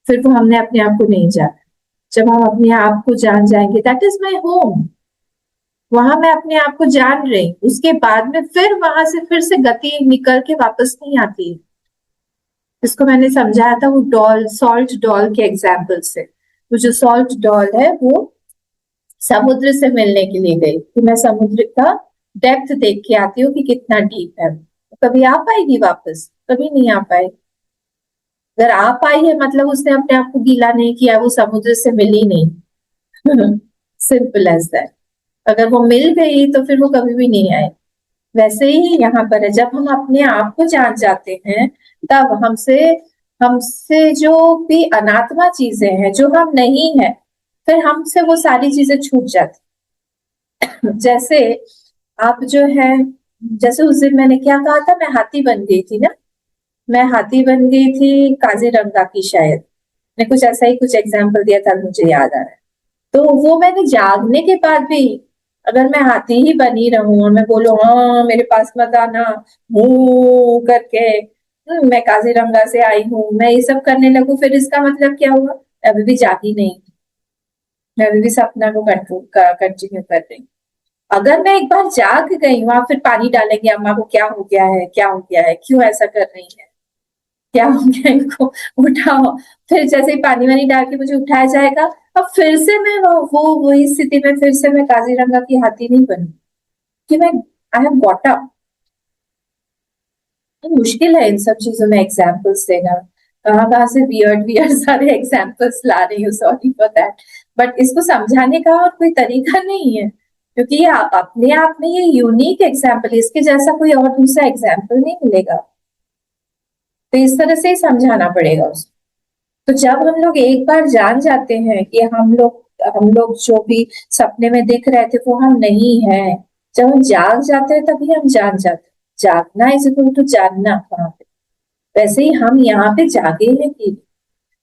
फिर वो हमने अपने आप को नहीं जाना। जब हम अपने आप को जान जाएंगे, दैट इज माई होम, वहां मैं अपने आप को जान रही, उसके बाद में फिर वहां से फिर से गति निकल के वापस नहीं आती है। इसको मैंने समझाया था वो डॉल, सॉल्ट डॉल के एग्जाम्पल से। वो जो सॉल्ट डॉल है वो समुद्र से मिलने के लिए गई कि मैं समुद्र का डेप्थ देख के आती हूँ कि कितना डीप है। कभी आ पाएगी वापस? कभी नहीं आ पाएगी। अगर आ पाई है मतलब उसने अपने आप को गीला नहीं किया, वो समुद्र से मिली नहीं। Simple as that. अगर वो मिल गई तो फिर वो कभी भी नहीं आए। वैसे ही यहाँ पर है, जब हम अपने आप को जान जाते हैं, तब हमसे हमसे जो भी अनात्मा चीजें हैं, जो हम नहीं है, फिर हमसे वो सारी चीजें छूट जाती। जैसे आप जो है, जैसे उस दिन मैंने क्या कहा था, मैं हाथी बन गई थी ना, मैं हाथी बन गई थी काजीरंगा की, शायद मैं कुछ ऐसा ही कुछ एग्जाम्पल दिया था, मुझे याद आ रहा है। तो वो मैंने जागने के बाद भी अगर मैं हाथी ही बनी रहूं और मैं बोलूं हाँ मेरे पास मत आना, हूं करके, मैं काजीरंगा से आई हूँ, मैं ये सब करने लगूं, फिर इसका मतलब क्या हुआ? अभी भी जागी नहीं, मैं अभी भी सपना को कंटिन्यू कर रही हूँ। अगर मैं एक बार जाग गई हूँ, आप फिर पानी डालेंगे अम्मा को, क्या हो गया है, क्या हो गया है, क्यों ऐसा कर रही है, क्या हो गया, इनको उठाओ। फिर जैसे ही पानी वानी डाल के मुझे उठाया जाएगा, अब फिर से मैं वही स्थिति में फिर से मैं काजीरंगा की हाथी नहीं बनी, कि मैं आई हैव गॉट अप, मुश्किल है इन सब चीजों में एग्जाम्पल्स देना, कहाँ से वियर्ड वियर्ड सारे एग्जाम्पल्स ला रही हूँ, सॉरी फॉर दैट। बट इसको समझाने का और कोई तरीका नहीं है, क्योंकि ये अपने आप में ये यूनिक एग्जाम्पल, इसके जैसा कोई और दूसरा एग्जाम्पल नहीं मिलेगा, तो इस तरह से ही समझाना पड़ेगा उसको। तो जब हम लोग एक बार जान जाते हैं कि हम लोग जो भी सपने में दिख रहे थे वो हम नहीं है, जब हम जाग जाते हैं तभी हम जान जाते हैं। जागना इज इक्वल टू जानना वहां पे। वैसे ही हम यहाँ पे जागे हैं कि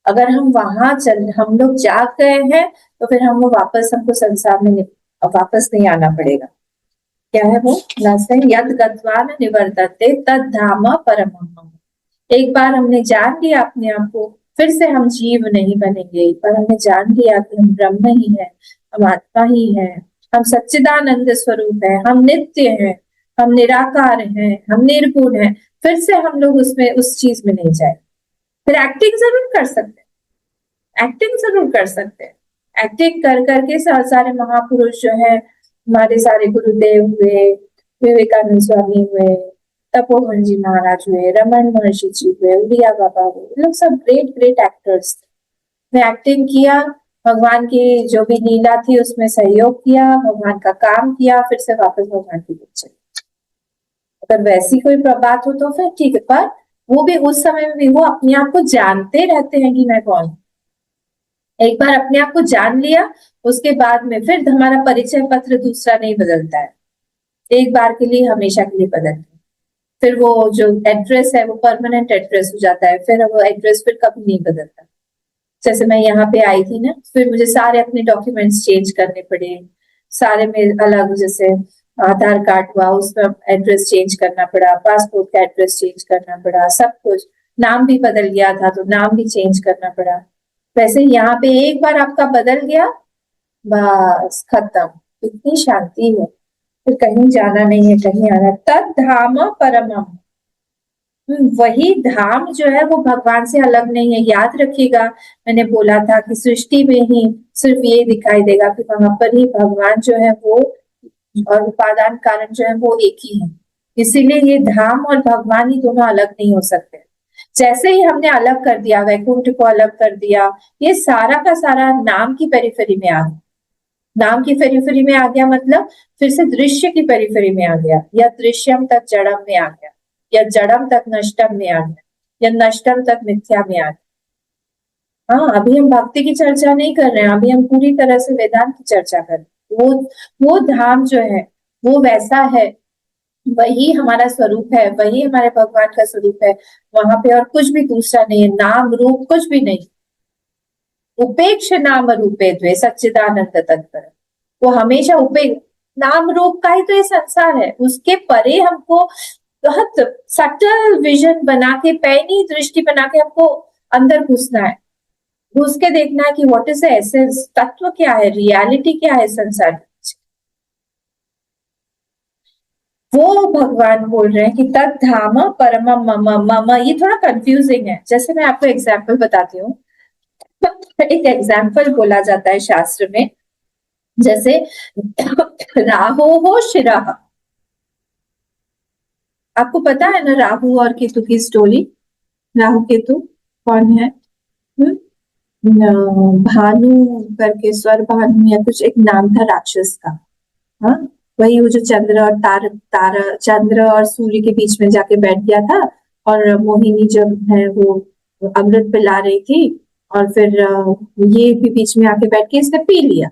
अगर हम लोग जाग गए हैं तो फिर हमको संसार में वापस नहीं आना पड़ेगा। क्या है वो लास्ट है, यद गत्वा न निवर्तते तद धाम परमं मम। एक बार हमने जान लिया अपने आप को, फिर से हम जीव नहीं बनेंगे। एक बार हमने जान लिया कि हम ब्रह्म ही है, हम आत्मा ही है, हम सच्चिदानंद स्वरूप है, हम नित्य हैं, हम निराकार हैं, हम निर्गुण हैं, फिर से हम लोग उस चीज में नहीं जाए। फिर एक्टिंग जरूर कर सकते हैं, एक्टिंग जरूर कर सकते हैं। एक्टिंग कर करके सारे महापुरुष जो है, हमारे सारे गुरुदेव हुए, विवेकानंद स्वामी हुए, तपोवन जी महाराज हुए, रमन महर्षि जी हुए, उड़िया बाबा हुए, ये लोग सब ग्रेट ग्रेट एक्टर्स थे। एक्टिंग किया, भगवान की जो भी लीला थी उसमें सहयोग किया, भगवान का काम किया, फिर से वापस भगवान की पीछे। अगर वैसी कोई बात हो तो फिर ठीक है, पर वो भी उस समय में भी वो अपने आप को जानते रहते हैं कि मैं कौन हूं। एक बार अपने आप को जान लिया, उसके बाद में फिर हमारा परिचय पत्र दूसरा नहीं बदलता है, एक बार के लिए हमेशा के लिए बदलता है। फिर वो जो एड्रेस है वो परमानेंट एड्रेस हो जाता है, फिर वो एड्रेस फिर कभी नहीं बदलता। जैसे मैं यहाँ पे आई थी ना, फिर मुझे सारे अपने डॉक्यूमेंट्स चेंज करने पड़े, सारे में अलग, जैसे आधार कार्ड हुआ उसमें एड्रेस चेंज करना पड़ा, पासपोर्ट का एड्रेस चेंज करना पड़ा, सब कुछ। नाम भी बदल गया था तो नाम भी चेंज करना पड़ा। वैसे यहाँ पे एक बार आपका बदल गया, बस खत्म, इतनी शांति है, फिर कहीं जाना नहीं है, कहीं आना। तद धाम परमम, वही धाम जो है वो भगवान से अलग नहीं है। याद रखिएगा, मैंने बोला था कि सृष्टि में ही सिर्फ ये दिखाई देगा कि वहां पर ही भगवान जो है वो और उपादान कारण जो है वो एक ही है। इसीलिए ये धाम और भगवान ही दोनों अलग नहीं हो सकते। जैसे ही हमने अलग कर दिया, वैकुंठ को अलग कर दिया, ये सारा का सारा नाम की पेरिफेरी में आ गया। नाम की पेरिफेरी में आ गया मतलब फिर से दृश्य की पेरिफेरी में आ गया, या दृश्यम तक जड़म में आ गया, या जड़म तक नष्टम में आ गया, या नष्टम तक मिथ्या में आ गया। हाँ, अभी हम भक्ति की चर्चा नहीं कर रहे हैं, अभी हम पूरी तरह से वेदांत की चर्चा कर रहे हैं। वो धाम जो है वो वैसा है, वही हमारा स्वरूप है, वही हमारे भगवान का स्वरूप है। वहां पे और कुछ भी दूसरा नहीं है, नाम रूप कुछ भी नहीं। उपेक्ष नाम रूपे द्वे सच्चिदानंद तत्पर, वो हमेशा नाम रूप का ही तो ये संसार है, उसके परे हमको बहुत सटल विजन बना के, पैनी दृष्टि बना के हमको अंदर घुसना है, घुस के देखना है कि व्हाट इज द एसेंस, तत्व क्या है, रियलिटी क्या है संसार। वो भगवान बोल रहे हैं कि तत् धाम परमम मम मम। ये थोड़ा कंफ्यूजिंग है, जैसे मैं आपको एग्जाम्पल बताती हूँ। एक एग्जाम्पल बोला जाता है शास्त्र में, जैसे राहु हो शिरः। आपको पता है ना राहु और केतु की स्टोरी? राहु केतु कौन है? भानु करके, स्वर भानु या कुछ एक नाम था राक्षस का। हाँ, वही वो जो चंद्र और चंद्र और सूर्य के बीच में जाके बैठ गया था, और मोहिनी जब है वो अमृत पिला रही थी, और फिर ये भी बीच में आके बैठ के इसने पी लिया।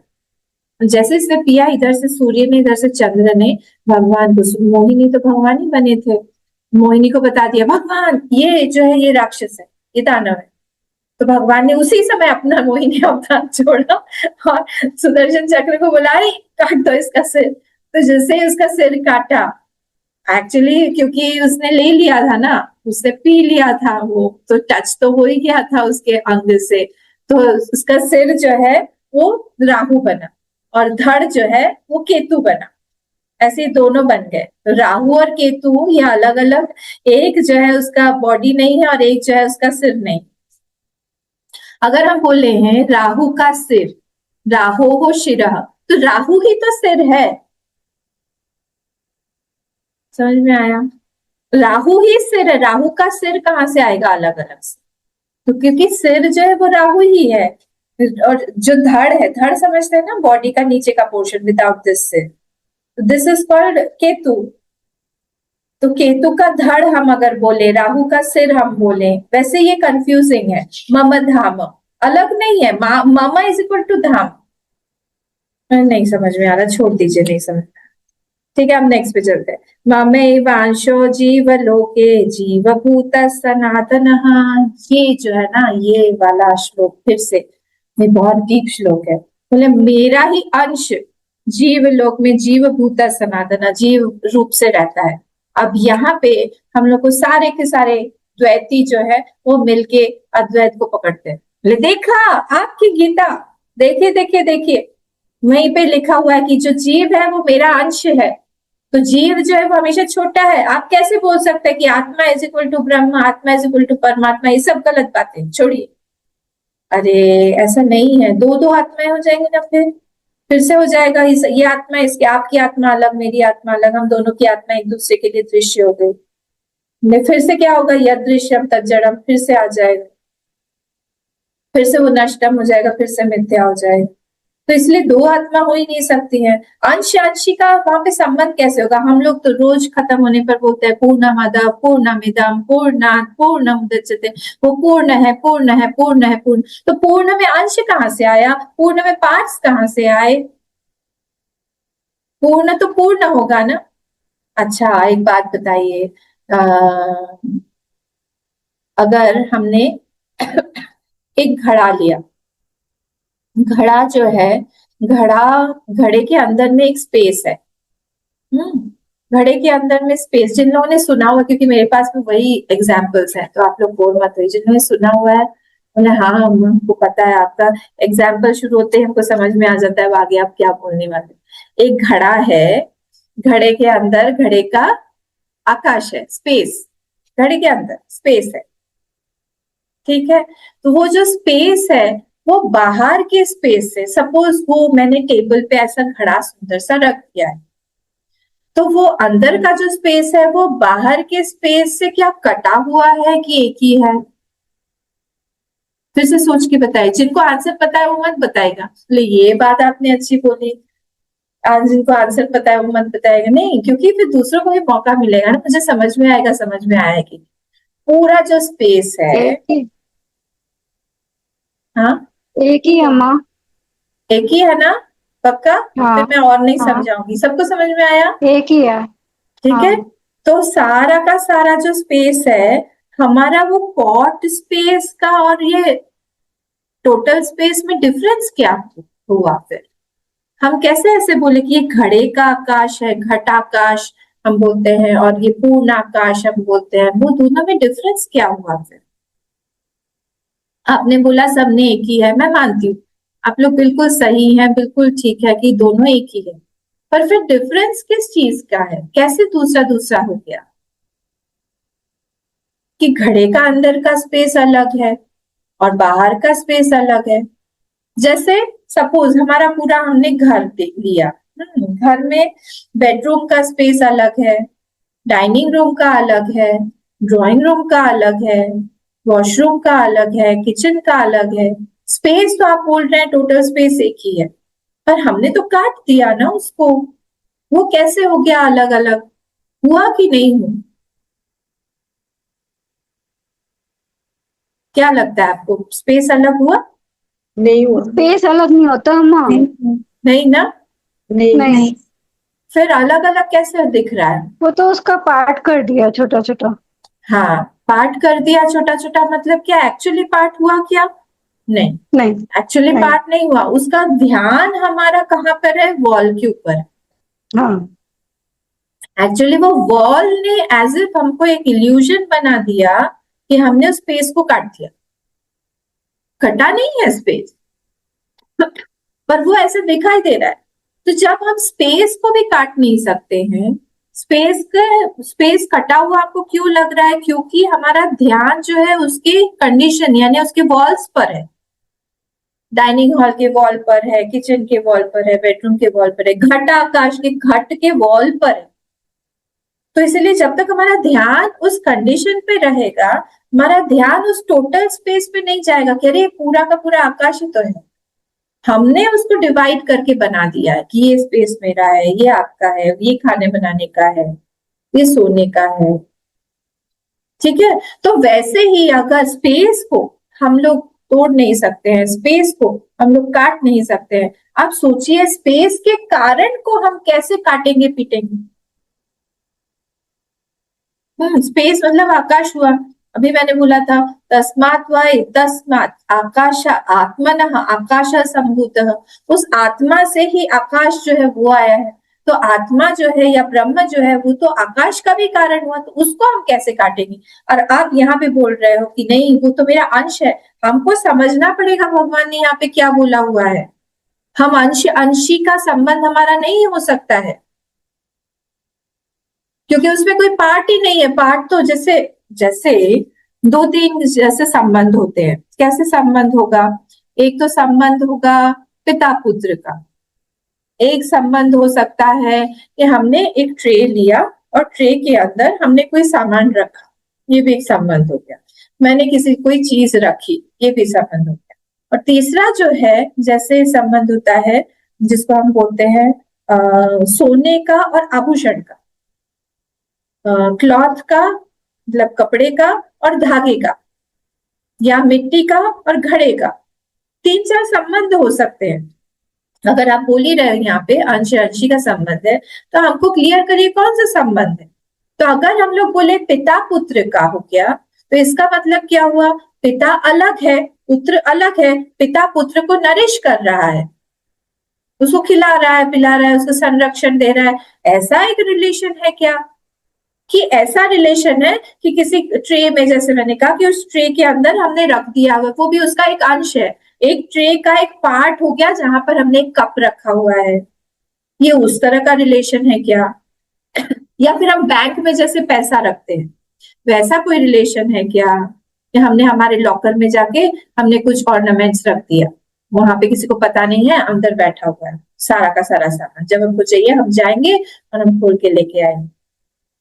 जैसे इसने पिया, इधर से सूर्य ने, इधर से चंद्र ने भगवान को, मोहिनी तो भगवान ही बने थे, मोहिनी को बता दिया भगवान ये जो है ये राक्षस है, ये दानव है। तो भगवान ने उसी समय अपना मोहिनी अवतार छोड़ा और सुदर्शन चक्र को बोला काट दो इसका सिर। तो जैसे ही उसका सिर काटा, एक्चुअली क्योंकि उसने ले लिया था ना, उसने पी लिया था, वो तो टच तो हो ही गया था उसके अंग से, तो उसका सिर जो है वो राहु बना और धड़ जो है वो केतु बना। ऐसे दोनों बन गए। तो राहु और केतु ये अलग अलग, एक जो है उसका बॉडी नहीं है और एक जो है उसका सिर नहीं। अगर हम बोले हैं राहु का सिर, राहु हो शिरः, तो राहु ही तो सिर है। समझ में आया? राहु ही सिर है, राहु का सिर कहाँ से आएगा अलग अलग से? तो क्योंकि सिर जो है वो राहु ही है, और जो धड़ है, धड़ समझते हैं ना, बॉडी का नीचे का पोर्शन विदाउट दिस सिर, दिस इज कॉल्ड केतु। तो केतु का धड़ हम अगर बोले, राहु का सिर हम बोले, वैसे ये कंफ्यूजिंग है। मम धाम अलग नहीं है, मम इज इक्वल टू धाम, नहीं समझ में आ रहा, छोड़ दीजिए, नहीं समझ। ठीक है, हम नेक्स्ट पे चलते हैं। ममे वांशो जीव लोके जीव भूत सनातन। ये जो है ना, ये वाला श्लोक फिर से, ये बहुत डीप श्लोक है। बोले मेरा ही अंश जीव लोक में जीव भूत सनातन, जीव रूप से रहता है। अब यहाँ पे हम लोग को सारे के सारे द्वैती जो है वो मिलके अद्वैत को पकड़ते हैं। बोले देखा आपकी गीता, देखिए देखिए देखिए, वहीं पे लिखा हुआ है कि जो जीव है वो मेरा अंश है, तो जीव जो है वो हमेशा छोटा है। आप कैसे बोल सकते हैं कि आत्मा इज इक्वल टू ब्रह्म, आत्मा इज इक्वल टू परमात्मा? ये सब गलत बातें छोड़िए। अरे ऐसा नहीं है, दो दो आत्माएं हो जाएंगी ना, फिर से हो जाएगा ये आत्मा इसकी, आपकी आत्मा अलग, मेरी आत्मा अलग, हम दोनों की आत्मा एक दूसरे के लिए दृश्य हो गई। फिर से क्या होगा, यद दृश्यम तद जड़म, फिर से आ जाएगा, फिर से वो नष्टम हो जाएगा, फिर से मिथ्या हो जाएगा। तो इसलिए दो आत्मा हो ही नहीं सकती है। अंश अंशी का वहां पे संबंध कैसे होगा? हम लोग तो रोज खत्म होने पर बोलते हैं पूर्णमद पूर्णमिदम पूर्णात् पूर्णमुदच्यते, वो पूर्ण है पूर्ण है पूर्ण है पूर्ण। तो पूर्ण में अंश कहाँ से आया? पूर्ण में पार्ट्स कहाँ से आए? पूर्ण तो पूर्ण होगा ना। अच्छा एक बात बताइए, अगर हमने एक घड़ा लिया, घड़ा जो है, घड़े के अंदर में एक स्पेस है। घड़े के अंदर में स्पेस, जिन लोगों ने सुना हुआ, क्योंकि मेरे पास में वही एग्जाम्पल्स हैं, तो आप लोग बोल मत हुई, जिन्होंने सुना हुआ है बोले हाँ हमको पता है, आपका एग्जाम्पल शुरू होते हैं हमको समझ में आ जाता है वो आगे आप क्या बोलने वाले। एक घड़ा है, घड़े के अंदर घड़े का आकाश है, स्पेस, घड़े के अंदर स्पेस है, ठीक है। तो वो जो स्पेस है वो बाहर के स्पेस से, सपोज वो मैंने टेबल पे ऐसा घड़ा सुंदर सा रख दिया है, तो वो अंदर का जो स्पेस है वो बाहर के स्पेस से क्या कटा हुआ है कि एक ही है? फिर से सोच के बताइए, जिनको आंसर पता है वो मत बताएगा, ये बात आपने अच्छी बोली, आज जिनको आंसर पता है वो मत बताएगा, नहीं, क्योंकि फिर दूसरों को भी मौका मिलेगा ना, मुझे समझ में आएगा, समझ में आएगी। पूरा जो स्पेस है, हाँ एक ही है माँ। एक ही है ना, पक्का? हाँ, फिर मैं और नहीं हाँ। समझाऊंगी, सबको समझ में आया? एक ही है। ठीक है। हाँ। तो सारा का सारा जो स्पेस है हमारा, वो पॉट स्पेस का और ये टोटल स्पेस में डिफरेंस क्या हुआ? फिर हम कैसे ऐसे बोले कि ये घड़े का आकाश है, घटाकाश हम बोलते हैं, और ये पूर्ण आकाश हम बोलते हैं, वो दोनों में डिफरेंस क्या हुआ? फिर आपने बोला सबने एक ही है, मैं मानती हूँ, आप लोग बिल्कुल सही हैं, बिल्कुल ठीक है कि दोनों एक ही है, पर फिर डिफरेंस किस चीज का है? कैसे दूसरा दूसरा हो गया कि घड़े का अंदर का स्पेस अलग है और बाहर का स्पेस अलग है? जैसे सपोज हमारा पूरा हमने घर देख लिया, घर में बेडरूम का स्पेस अलग है, डाइनिंग रूम का अलग है, ड्राइंग रूम का अलग है, वॉशरूम का अलग है, किचन का अलग है। स्पेस तो आप बोल रहे हैं टोटल स्पेस एक ही है, पर हमने तो काट दिया ना उसको, वो कैसे हो गया अलग अलग? हुआ कि नहीं हुआ? क्या लगता है आपको, स्पेस अलग हुआ? नहीं हुआ। स्पेस अलग नहीं होता माँ। नहीं ना? नहीं, फिर अलग अलग कैसे दिख रहा है? वो तो उसका पार्ट कर दिया छोटा छोटा। हाँ, पार्ट कर दिया छोटा छोटा, मतलब क्या एक्चुअली पार्ट हुआ क्या? नहीं, नहीं, एक्चुअली नहीं। पार्ट नहीं हुआ। उसका ध्यान हमारा कहाँ पर है? वॉल के ऊपर। हाँ, एक्चुअली वो वॉल ने एज इफ हमको एक इल्यूजन बना दिया कि हमने उस स्पेस को काट दिया। कटा नहीं है स्पेस, पर वो ऐसे दिखाई दे रहा है। तो जब हम स्पेस को भी काट नहीं सकते हैं, स्पेस कटा हुआ आपको क्यों लग रहा है? क्योंकि हमारा ध्यान जो है उसकी कंडीशन यानी उसके वॉल्स पर है, डाइनिंग हॉल के वॉल पर है, किचन के वॉल पर है, बेडरूम के वॉल पर है, घटाकाश के घट के वॉल पर है। तो इसलिए जब तक हमारा ध्यान उस कंडीशन पे रहेगा, हमारा ध्यान उस टोटल स्पेस पे नहीं जाएगा कि अरे पूरा का पूरा आकाश ही तो है। हमने उसको डिवाइड करके बना दिया है कि ये स्पेस मेरा है, ये आपका है, ये खाने बनाने का है, ये सोने का है। ठीक है, तो वैसे ही अगर स्पेस को हम लोग तोड़ नहीं सकते हैं, स्पेस को हम लोग काट नहीं सकते हैं, आप सोचिए स्पेस के कारण को हम कैसे काटेंगे पीटेंगे। स्पेस मतलब आकाश हुआ। अभी मैंने बोला था तस्मात् वा तस्मात् आकाश आत्मनः आकाश संभूतः, उस आत्मा से ही आकाश जो है वो आया है। तो आत्मा जो है या ब्रह्म जो है वो तो आकाश का भी कारण हुआ, तो उसको हम कैसे काटेंगे। और आप यहाँ पे बोल रहे हो कि नहीं वो तो मेरा अंश है। हमको समझना पड़ेगा भगवान ने यहाँ पे क्या बोला हुआ है। हम अंश अंशी का संबंध हमारा नहीं हो सकता है, क्योंकि उसमें कोई पार्ट ही नहीं है। पार्ट तो जैसे जैसे दो तीन जैसे संबंध होते हैं। कैसे संबंध होगा, एक तो संबंध होगा पिता पुत्र का, एक संबंध हो सकता है कि हमने एक ट्रे लिया और ट्रे के अंदर हमने कोई सामान रखा, ये भी एक संबंध हो गया। मैंने किसी कोई चीज रखी, ये भी संबंध हो गया। और तीसरा जो है जैसे संबंध होता है जिसको हम बोलते हैं सोने का और आभूषण का, क्लॉथ का मतलब कपड़े का और धागे का, या मिट्टी का और घड़े का। तीन चार संबंध हो सकते हैं। अगर आप बोल ही रहे हो यहाँ पे अंश अंशी का संबंध है, तो हमको क्लियर करिए कौन सा संबंध है। तो अगर हम लोग बोले पिता पुत्र का हो गया, तो इसका मतलब क्या हुआ, पिता अलग है, पुत्र अलग है। पिता पुत्र को नरिश कर रहा है, उसको खिला रहा है, पिला रहा है, उसको संरक्षण दे रहा है। ऐसा एक रिलेशन है क्या, कि ऐसा रिलेशन है कि किसी ट्रे में, जैसे मैंने कहा कि उस ट्रे के अंदर हमने रख दिया हुआ, वो भी उसका एक अंश है, एक ट्रे का एक पार्ट हो गया जहां पर हमने एक कप रखा हुआ है। ये उस तरह का रिलेशन है क्या। या फिर हम बैंक में जैसे पैसा रखते हैं, वैसा कोई रिलेशन है क्या, कि हमने हमारे लॉकर में जाके हमने कुछ ऑर्नामेंट्स रख दिया, वहां पे किसी को पता नहीं है, अंदर बैठा हुआ है सारा का सारा सामान, जब हमको चाहिए हम जाएंगे और हम खोल के लेके आएंगे।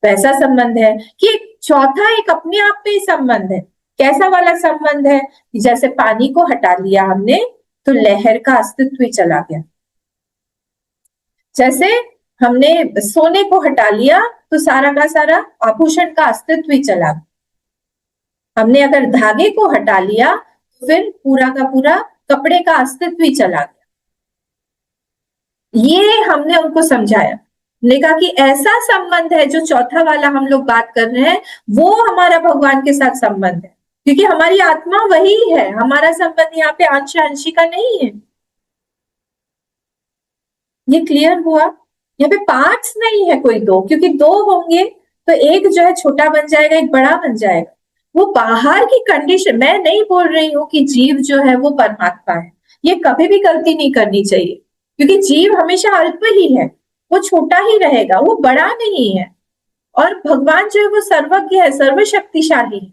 वैसा संबंध है। कि चौथा एक अपने आप में ही संबंध है। कैसा वाला संबंध है, जैसे पानी को हटा लिया हमने तो लहर का अस्तित्व ही चला गया। जैसे हमने सोने को हटा लिया तो सारा का सारा आभूषण का अस्तित्व ही चला गया। हमने अगर धागे को हटा लिया तो फिर पूरा का पूरा कपड़े का अस्तित्व ही चला गया। ये हमने उनको समझाया, ने कहा कि ऐसा संबंध है जो चौथा वाला हम लोग बात कर रहे हैं, वो हमारा भगवान के साथ संबंध है, क्योंकि हमारी आत्मा वही है। हमारा संबंध यहाँ पे अंश अंशी का नहीं है। ये क्लियर हुआ। यहाँ पे पार्ट्स नहीं है कोई दो, क्योंकि दो होंगे तो एक जो है छोटा बन जाएगा, एक बड़ा बन जाएगा। वो बाहर की कंडीशन, मैं नहीं बोल रही हूँ कि जीव जो है वो परमात्मा है, ये कभी भी गलती नहीं करनी चाहिए, क्योंकि जीव हमेशा अल्प ही है, वो छोटा ही रहेगा, वो बड़ा नहीं है। और भगवान जो है वो सर्वज्ञ है, सर्वशक्तिशाली है।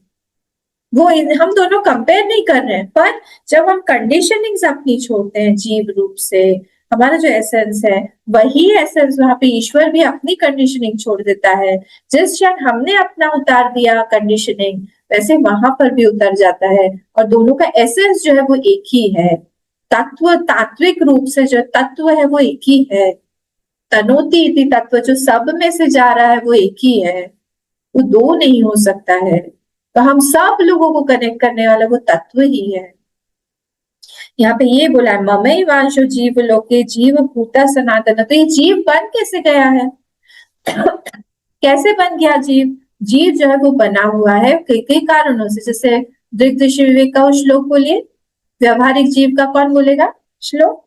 वो हम दोनों कंपेयर नहीं कर रहे हैं, पर जब हम कंडीशनिंग अपनी छोड़ते हैं जीव रूप से, हमारा जो एसेंस है वही एसेंस, वहां पे ईश्वर भी अपनी कंडीशनिंग छोड़ देता है। जिस क्षण हमने अपना उतार दिया कंडीशनिंग, वैसे वहां पर भी उतर जाता है, और दोनों का एसेंस जो है वो एक ही है। तत्व, तात्विक रूप से जो तत्व है वो एक ही है। तनोति इति तत्व, जो सब में से जा रहा है वो एक ही है, वो दो नहीं हो सकता है। तो हम सब लोगों को कनेक्ट करने वाला वो तत्व ही है। यहाँ पे ये बोला है ममई वांशो जीव लोके जीव भूता सनातन। तो ये जीव बन कैसे गया है कैसे बन गया जीव। जीव जो है वो बना हुआ है कई कई कारणों से। जैसे दृग्दृश्य विवेक का श्लोक बोलिए, व्यवहारिक जीव का कौन बोलेगा श्लोक,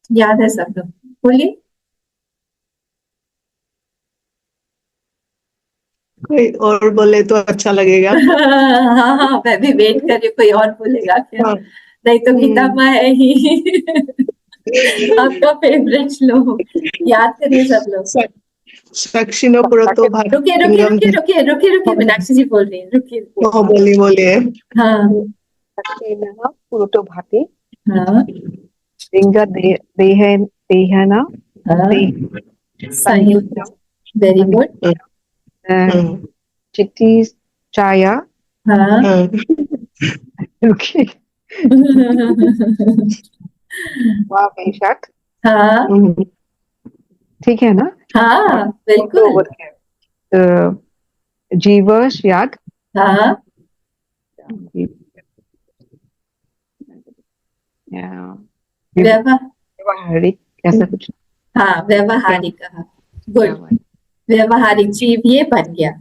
याद है सब लोग, बोलिए। कोई और बोले तो अच्छा लगेगा। हाँ हाँ, मैं भी वेट कर रही हूँ, कोई और बोलेगा क्या। हाँ। नहीं तो गीता माँ है ही आपका फेवरेट श्लोक, याद करिए सब लोग। साक्षिनो पुरतो भाति रुकिए रुकिए रुकिए रुकिए रुकिए रुकिए, मीनाक्षी जी बोल रही है, रुकिए। बोलिए बोलिए। हाँ साक्षिणः पुरतो भाति हाँ लिंग देहेन हाँ, सही। Very good. चिट्टी छाया हाँ रुकिए वाह बेशक हाँ ठीक है ना हाँ बिल्कुल। जीवश याद हाँ व्यवहार, व्यवहारिक ऐसा कुछ हाँ व्यवहारिक, गुड। व्यवहारिक जीव ये बन गया।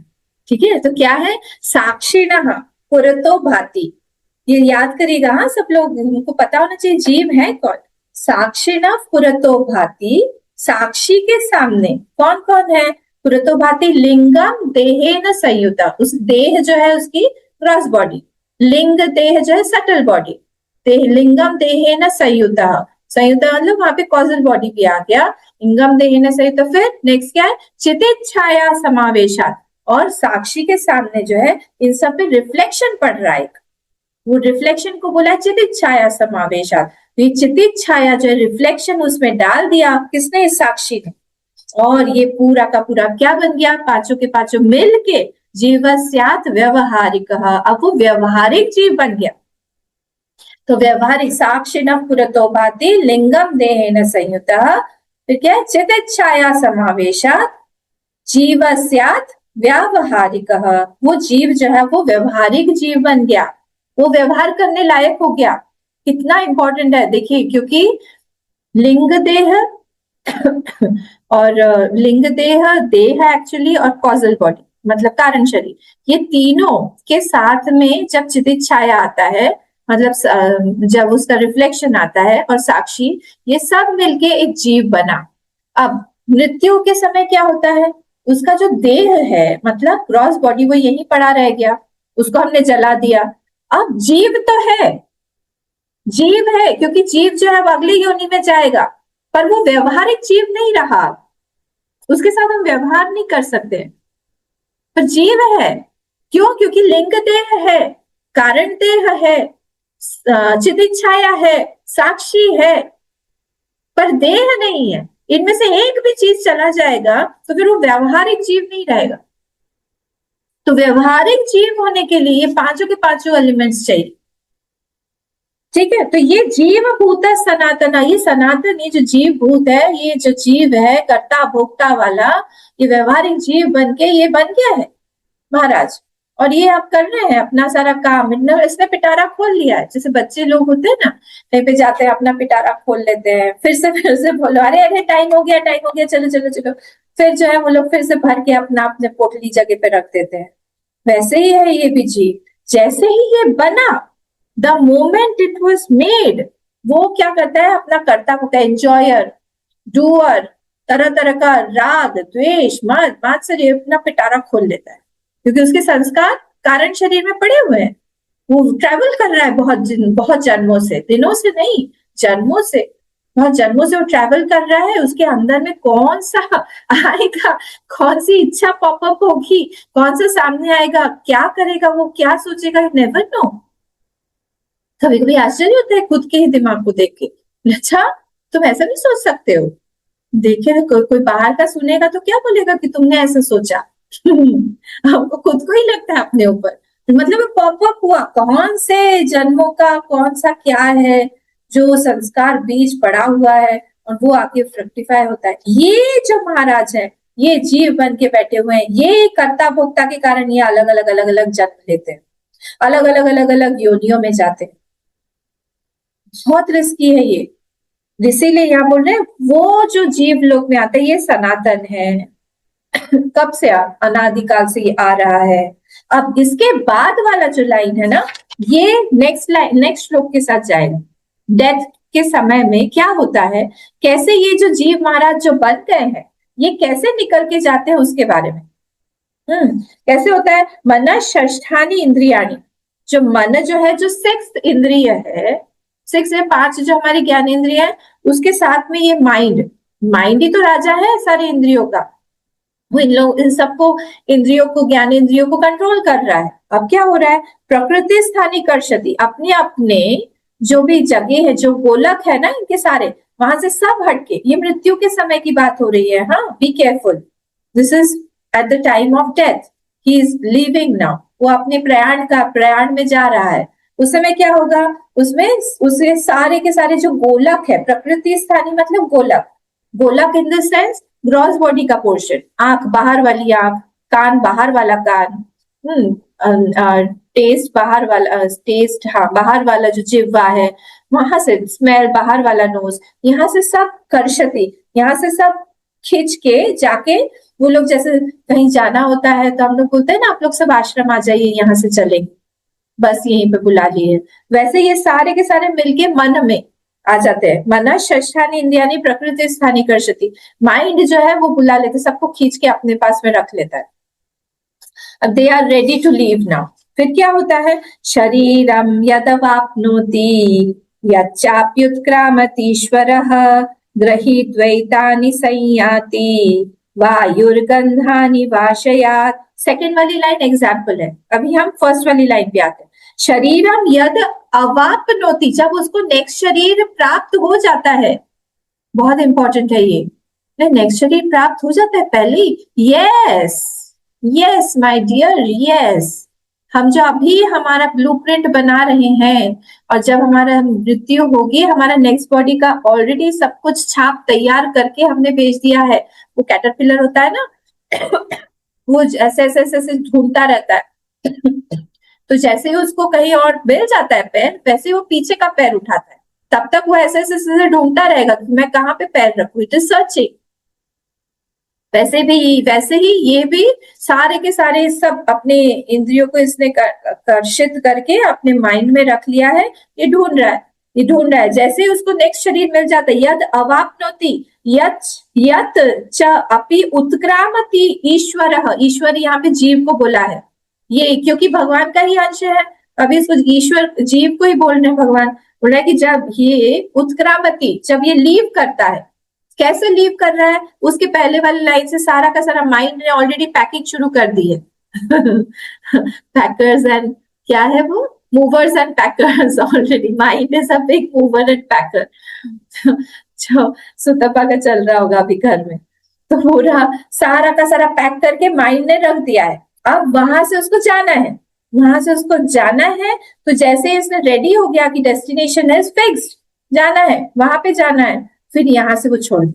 ठीक है, तो क्या है? साक्षिणः पुरतो भाति, ये याद करिएगा। हाँ सब लोग, उनको पता होना चाहिए जीव है कौन। साक्षिणः पुरतो भाति, साक्षी के सामने कौन कौन है? पुरतो भाति लिंगम देहेन संयुता, उस देह जो है उसकी क्रॉस बॉडी, लिंग देह जो है सटल बॉडी, देह लिंगम देहेन संयुता, संयुता मतलब वहां पे कॉजल बॉडी भी आ गया, लिंगम देहेन संयुता। फिर नेक्स्ट क्या है? चितिच्छाया समावेशात, और साक्षी के सामने जो है इन सब पे रिफ्लेक्शन पड़ रहा है, वो रिफ्लेक्शन को बोला चितिच्छाया समावेशात। तो ये चितिच्छाया जो है रिफ्लेक्शन उसमें डाल दिया किसने? इस साक्षी ने। और ये पूरा का पूरा क्या बन गया? पांचों के पांचों मिल के जीवस्यात् व्यवहारिक, अब वो व्यवहारिक जीव बन गया। तो व्यवहारिक साक्षिणः पुरतो भाति लिंगम देहेन संयुतः, फिर क्या है? चितिच्छाया समावेशात् जीवस्यात् व्यावहारिकः, वो जीव जो है वो व्यवहारिक जीव बन गया, वो व्यवहार करने लायक हो गया। कितना इंपॉर्टेंट है देखिए, क्योंकि लिंग देह और लिंग देह, देह एक्चुअली, और कॉजल बॉडी मतलब कारण शरीर, ये तीनों के साथ में जब चितिच्छाया आता है, मतलब जब उसका रिफ्लेक्शन आता है और साक्षी, ये सब मिलके एक जीव बना। अब मृत्यु के समय क्या होता है? उसका जो देह है मतलब क्रॉस बॉडी, वो यहीं पड़ा रह गया, उसको हमने जला दिया। अब जीव तो है, जीव है, क्योंकि जीव जो है अब अगली योनि में जाएगा, पर वो व्यवहारिक जीव नहीं रहा, उसके साथ हम व्यवहार नहीं कर सकते, पर जीव है। क्यों? क्योंकि लिंग देह है, कारण देह है, चितिच्छाया है, साक्षी है, पर देह नहीं है। इनमें से एक भी चीज चला जाएगा तो फिर वो व्यवहारिक जीव नहीं रहेगा। तो व्यवहारिक जीव होने के लिए पांचों के पांचों एलिमेंट्स चाहिए। ठीक है, तो ये जीव भूत सनातन, ये सनातन, ये जो जीव भूत है, ये जो जीव है कर्ता भोक्ता वाला, ये व्यवहारिक जीव बन के ये बन गया है महाराज। और ये आप कर रहे हैं अपना सारा काम, इसने पिटारा खोल लिया है। जैसे बच्चे लोग होते हैं ना, कहीं पे जाते हैं अपना पिटारा खोल लेते हैं, फिर से बोलो अरे अरे टाइम हो गया, चलो चलो चलो, फिर जो है वो लोग फिर से भर के अपना अपने पोटली जगह पे रख देते हैं। वैसे ही है ये भी जीव, जैसे ही ये बना, the moment it was made, वो क्या करता है? अपना कर्ता को, एंजॉयर, डूअर, तरह तरह का राग द्वेष मद मात्सर्य, अपना पिटारा खोल लेता है, क्योंकि उसके संस्कार कारण शरीर में पड़े हुए हैं। वो ट्रैवल कर रहा है बहुत जन्मों से, दिनों से नहीं, जन्मों से, बहुत जन्मों से वो ट्रैवल कर रहा है। उसके अंदर में कौन सा आएगा, कौन सी इच्छा पॉपअप होगी, कौन सा सामने आएगा, क्या करेगा, वो क्या सोचेगा, नेवर नो। कभी कभी आश्चर्य होता है खुद के ही दिमाग को देख के, अच्छा तुम ऐसा नहीं सोच सकते हो। देखे कोई बाहर का सुनेगा तो क्या बोलेगा कि तुमने ऐसा सोचा। हमको खुद को ही लगता है अपने ऊपर, मतलब पॉपअप हुआ कौन से जन्मों का, कौन सा क्या है जो संस्कार बीज पड़ा हुआ है, और वो आके फ्रक्टिफाई होता है। ये जो महाराज है, ये जीव बन के बैठे हुए हैं, ये कर्ता भोक्ता के कारण ये अलग अलग जन्म लेते हैं, अलग अलग योनियों में जाते हैं। बहुत रिस्की है ये, इसीलिए यहाँ बोल रहे हैं वो जो जीव लोक में आते हैं ये सनातन है। कब से? अनादिकाल से ये आ रहा है। अब इसके बाद वाला जो लाइन है ना, ये नेक्स्ट श्लोक के साथ जाएगा। डेथ के समय में क्या होता है, कैसे ये जो जीव महाराज जो बन गए हैं, ये कैसे निकल के जाते हैं उसके बारे में। कैसे होता है? मन षष्ठानि इंद्रियाणि, जो मन जो है, जो सिक्स्थ इंद्रिय है, 5 जो हमारी ज्ञान इंद्रिय है, उसके साथ में ये माइंड ही तो राजा है सारे इंद्रियों का। वो इन सबको, इंद्रियों को, ज्ञान इंद्रियों को कंट्रोल कर रहा है। अब क्या हो रहा है? प्रकृति स्थानी कर्षति, अपने जो भी जगह है, जो गोलक है ना इनके सारे, वहां से सब हटके, ये मृत्यु के समय की बात हो रही है। हाँ, be careful, this is at the time of death, he is living now, वो अपने प्रयाण में जा रहा है। उस समय क्या होगा, उसमें उसे सारे के सारे जो गोलक है, प्रकृति स्थानी मतलब गोलक, गोलक in the sense gross body का पोर्शन, आंख बाहर वाली आंख, कान बाहर वाला कान, टेस्ट बाहर वाला टेस्ट, हाँ बाहर वाला जो जिह्वा है, वहां से स्मेल बाहर वाला नोज, यहाँ से सब कर्षति, यहाँ से सब खींच के जाके वो लोग जैसे कहीं जाना होता है तो हम लोग बोलते हैं ना, आप लोग सब आश्रम आ जाइए, यहाँ से चलेंगे, बस यहीं पे बुला लिए, वैसे ये सारे के सारे मिलके मन में आ जाते हैं। मन षष्ठानी इंद्रियानी प्रकृति स्थानी कर्षति, माइंड जो है वो बुला लेते, सबको खींच के अपने पास में रख लेता है। अब they are ready to leave now. फिर क्या होता है, शरीरम यदवाप्नोति यच्चाप्युत्क्रामतीश्वरः गृहीत्वैतानि संयाति वायुर्गंधानि वाशयात्। सेकंड वाली लाइन एग्जाम्पल है, अभी हम फर्स्ट वाली लाइन पे आते हैं। शरीरम यद अवाप्नोति, जब उसको नेक्स्ट शरीर प्राप्त हो जाता है, बहुत इंपॉर्टेंट है ये, नेक्स्ट शरीर प्राप्त हो जाता है पहले, yes yes my dear, yes. हम जो अभी हमारा ब्लूप्रिंट बना रहे हैं, और जब हमारा मृत्यु होगी, हमारा नेक्स्ट बॉडी का ऑलरेडी सब कुछ छाप तैयार करके हमने भेज दिया है। वो कैटरपिलर होता है ना, वो ऐसे ऐसे ऐसे ऐसे ढूंढता रहता है तो जैसे ही उसको कहीं और मिल जाता है पैर, वैसे वो पीछे का पैर उठाता है, तब तक वो ऐसे ऐसे ऐसे ढूंढता रहेगा कि मैं कहाँ पे पैर रखूं, इट इज सर्चिंग। वैसे ही ये भी सारे के सारे सब अपने इंद्रियों को इसने कर्षित करके अपने माइंड में रख लिया है, ये ढूंढ रहा है, ये ढूंढ रहा है। जैसे ही उसको नेक्स्ट शरीर मिल जाता है, यद अवाप्नोति यत च अपि उत्क्रामति ईश्वरः, ईश्वर यहाँ पे जीव को बोला है, ये क्योंकि भगवान का ही अंश है, अभी इसको ईश्वर जीव को ही बोल रहे हैं। भगवान बोल रहा है कि जब ये उत्क्रामति, जब ये लीव करता है, कैसे लीव कर रहा है, उसके पहले वाली लाइन से सारा का सारा माइंड ने ऑलरेडी पैकिंग शुरू कर दी है पैकर्स एंड क्या है वो, movers and packers, already mind is a big mover and packer जो सुतपा का चल रहा होगा अभी घर में, तो पूरा सारा का सारा पैक करके माइंड ने रख दिया है। अब वहां से उसको जाना है, वहां से उसको जाना है, तो जैसे ही इसने रेडी हो गया कि डेस्टिनेशन इज फिक्स्ड, जाना है, वहां पे जाना है, फिर यहाँ से वो छोड़,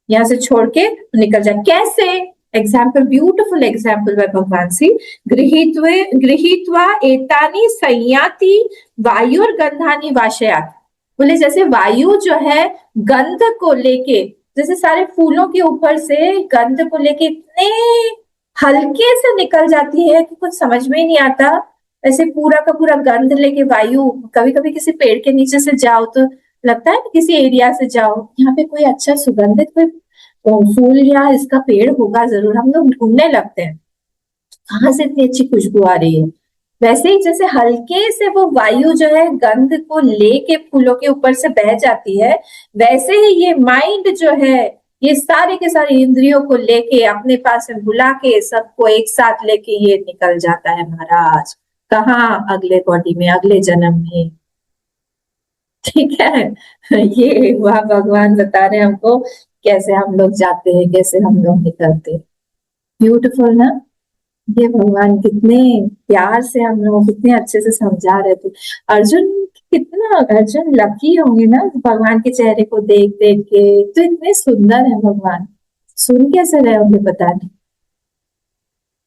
यहाँ से छोड़ के निकल जाए। कैसे, एग्जाम्पल, ब्यूटिफुल एग्जाम्पल बाय भगवान सी, गृहीत्वा एतानि संयाति वायुर्गंधानि वाशयात्। बोले जैसे वायु जो है गंध को लेके, जैसे सारे फूलों के ऊपर से गंध को लेके इतने हल्के से निकल जाती है कि कुछ समझ में ही नहीं आता, ऐसे पूरा का पूरा गंध लेके वायु, कभी कभी किसी पेड़ के नीचे से जाओ तो लगता है किसी एरिया से जाओ, यहाँ पे कोई अच्छा सुगंधित कोई फूल या इसका पेड़ होगा जरूर, हम लोग ढूंढने लगते हैं कहाँ से इतनी अच्छी खुशबू आ रही है। वैसे ही जैसे हल्के से वो वायु जो है गंध को लेके फूलों के ऊपर से बह जाती है, वैसे ही ये माइंड जो है ये सारे के सारे इंद्रियों को लेके अपने पास में बुला के सबको एक साथ लेके ये निकल जाता है महाराज, कहाँ, अगले बॉडी में, अगले जन्म में। ठीक है, ये वह भगवान बता रहे हैं हमको कैसे हम लोग जाते हैं, कैसे हम लोग निकलते हैं। ब्यूटीफुल ना, ये भगवान कितने प्यार से हम लोग कितने अच्छे से समझा रहे थे। अर्जुन लकी होंगे ना भगवान के चेहरे को देख देख के, तो इतने सुंदर है भगवान, सुन कैसे रहे होंगे पता नहीं,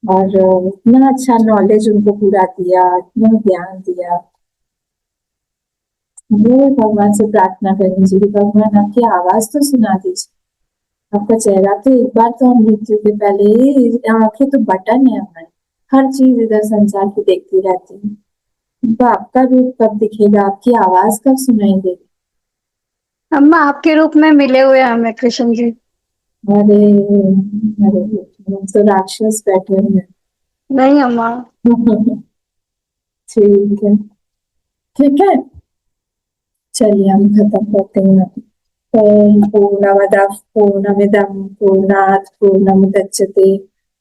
और इतना अच्छा नॉलेज उनको पूरा दिया, इतना ज्ञान दिया। वो भगवान से प्रार्थना करनी चाहिए, भगवान आपकी आवाज तो सुना दीजिए, आपका चेहरा तो एक बार तो हम मृत्यु के पहले, आंखें तो बटन है हमारे, हर चीज इधर संसार की देखती रहती है, तो आपका रूप कब दिखेगा, आपकी आवाज कब सुनाई देगी। अम्मा आपके रूप में मिले हुए हमें कृष्ण जी। अरे अरे तो राक्षस बैठे हैं। नहीं अम्मा। ठीक है, ठीक है, चलिए हम खत्म करते हैं। ओम पूर्णमदः पूर्णमिदं पूर्णात् पूर्णमुदच्यते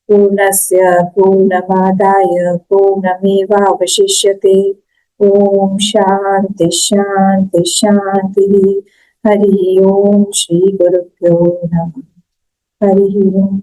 पूर्णस्य पूर्णमादाय पूर्णमेवावशिष्यते। ओम शांति शांति शांति। हरि ओम श्री गुरुभ्यो नमः। हरि ओम।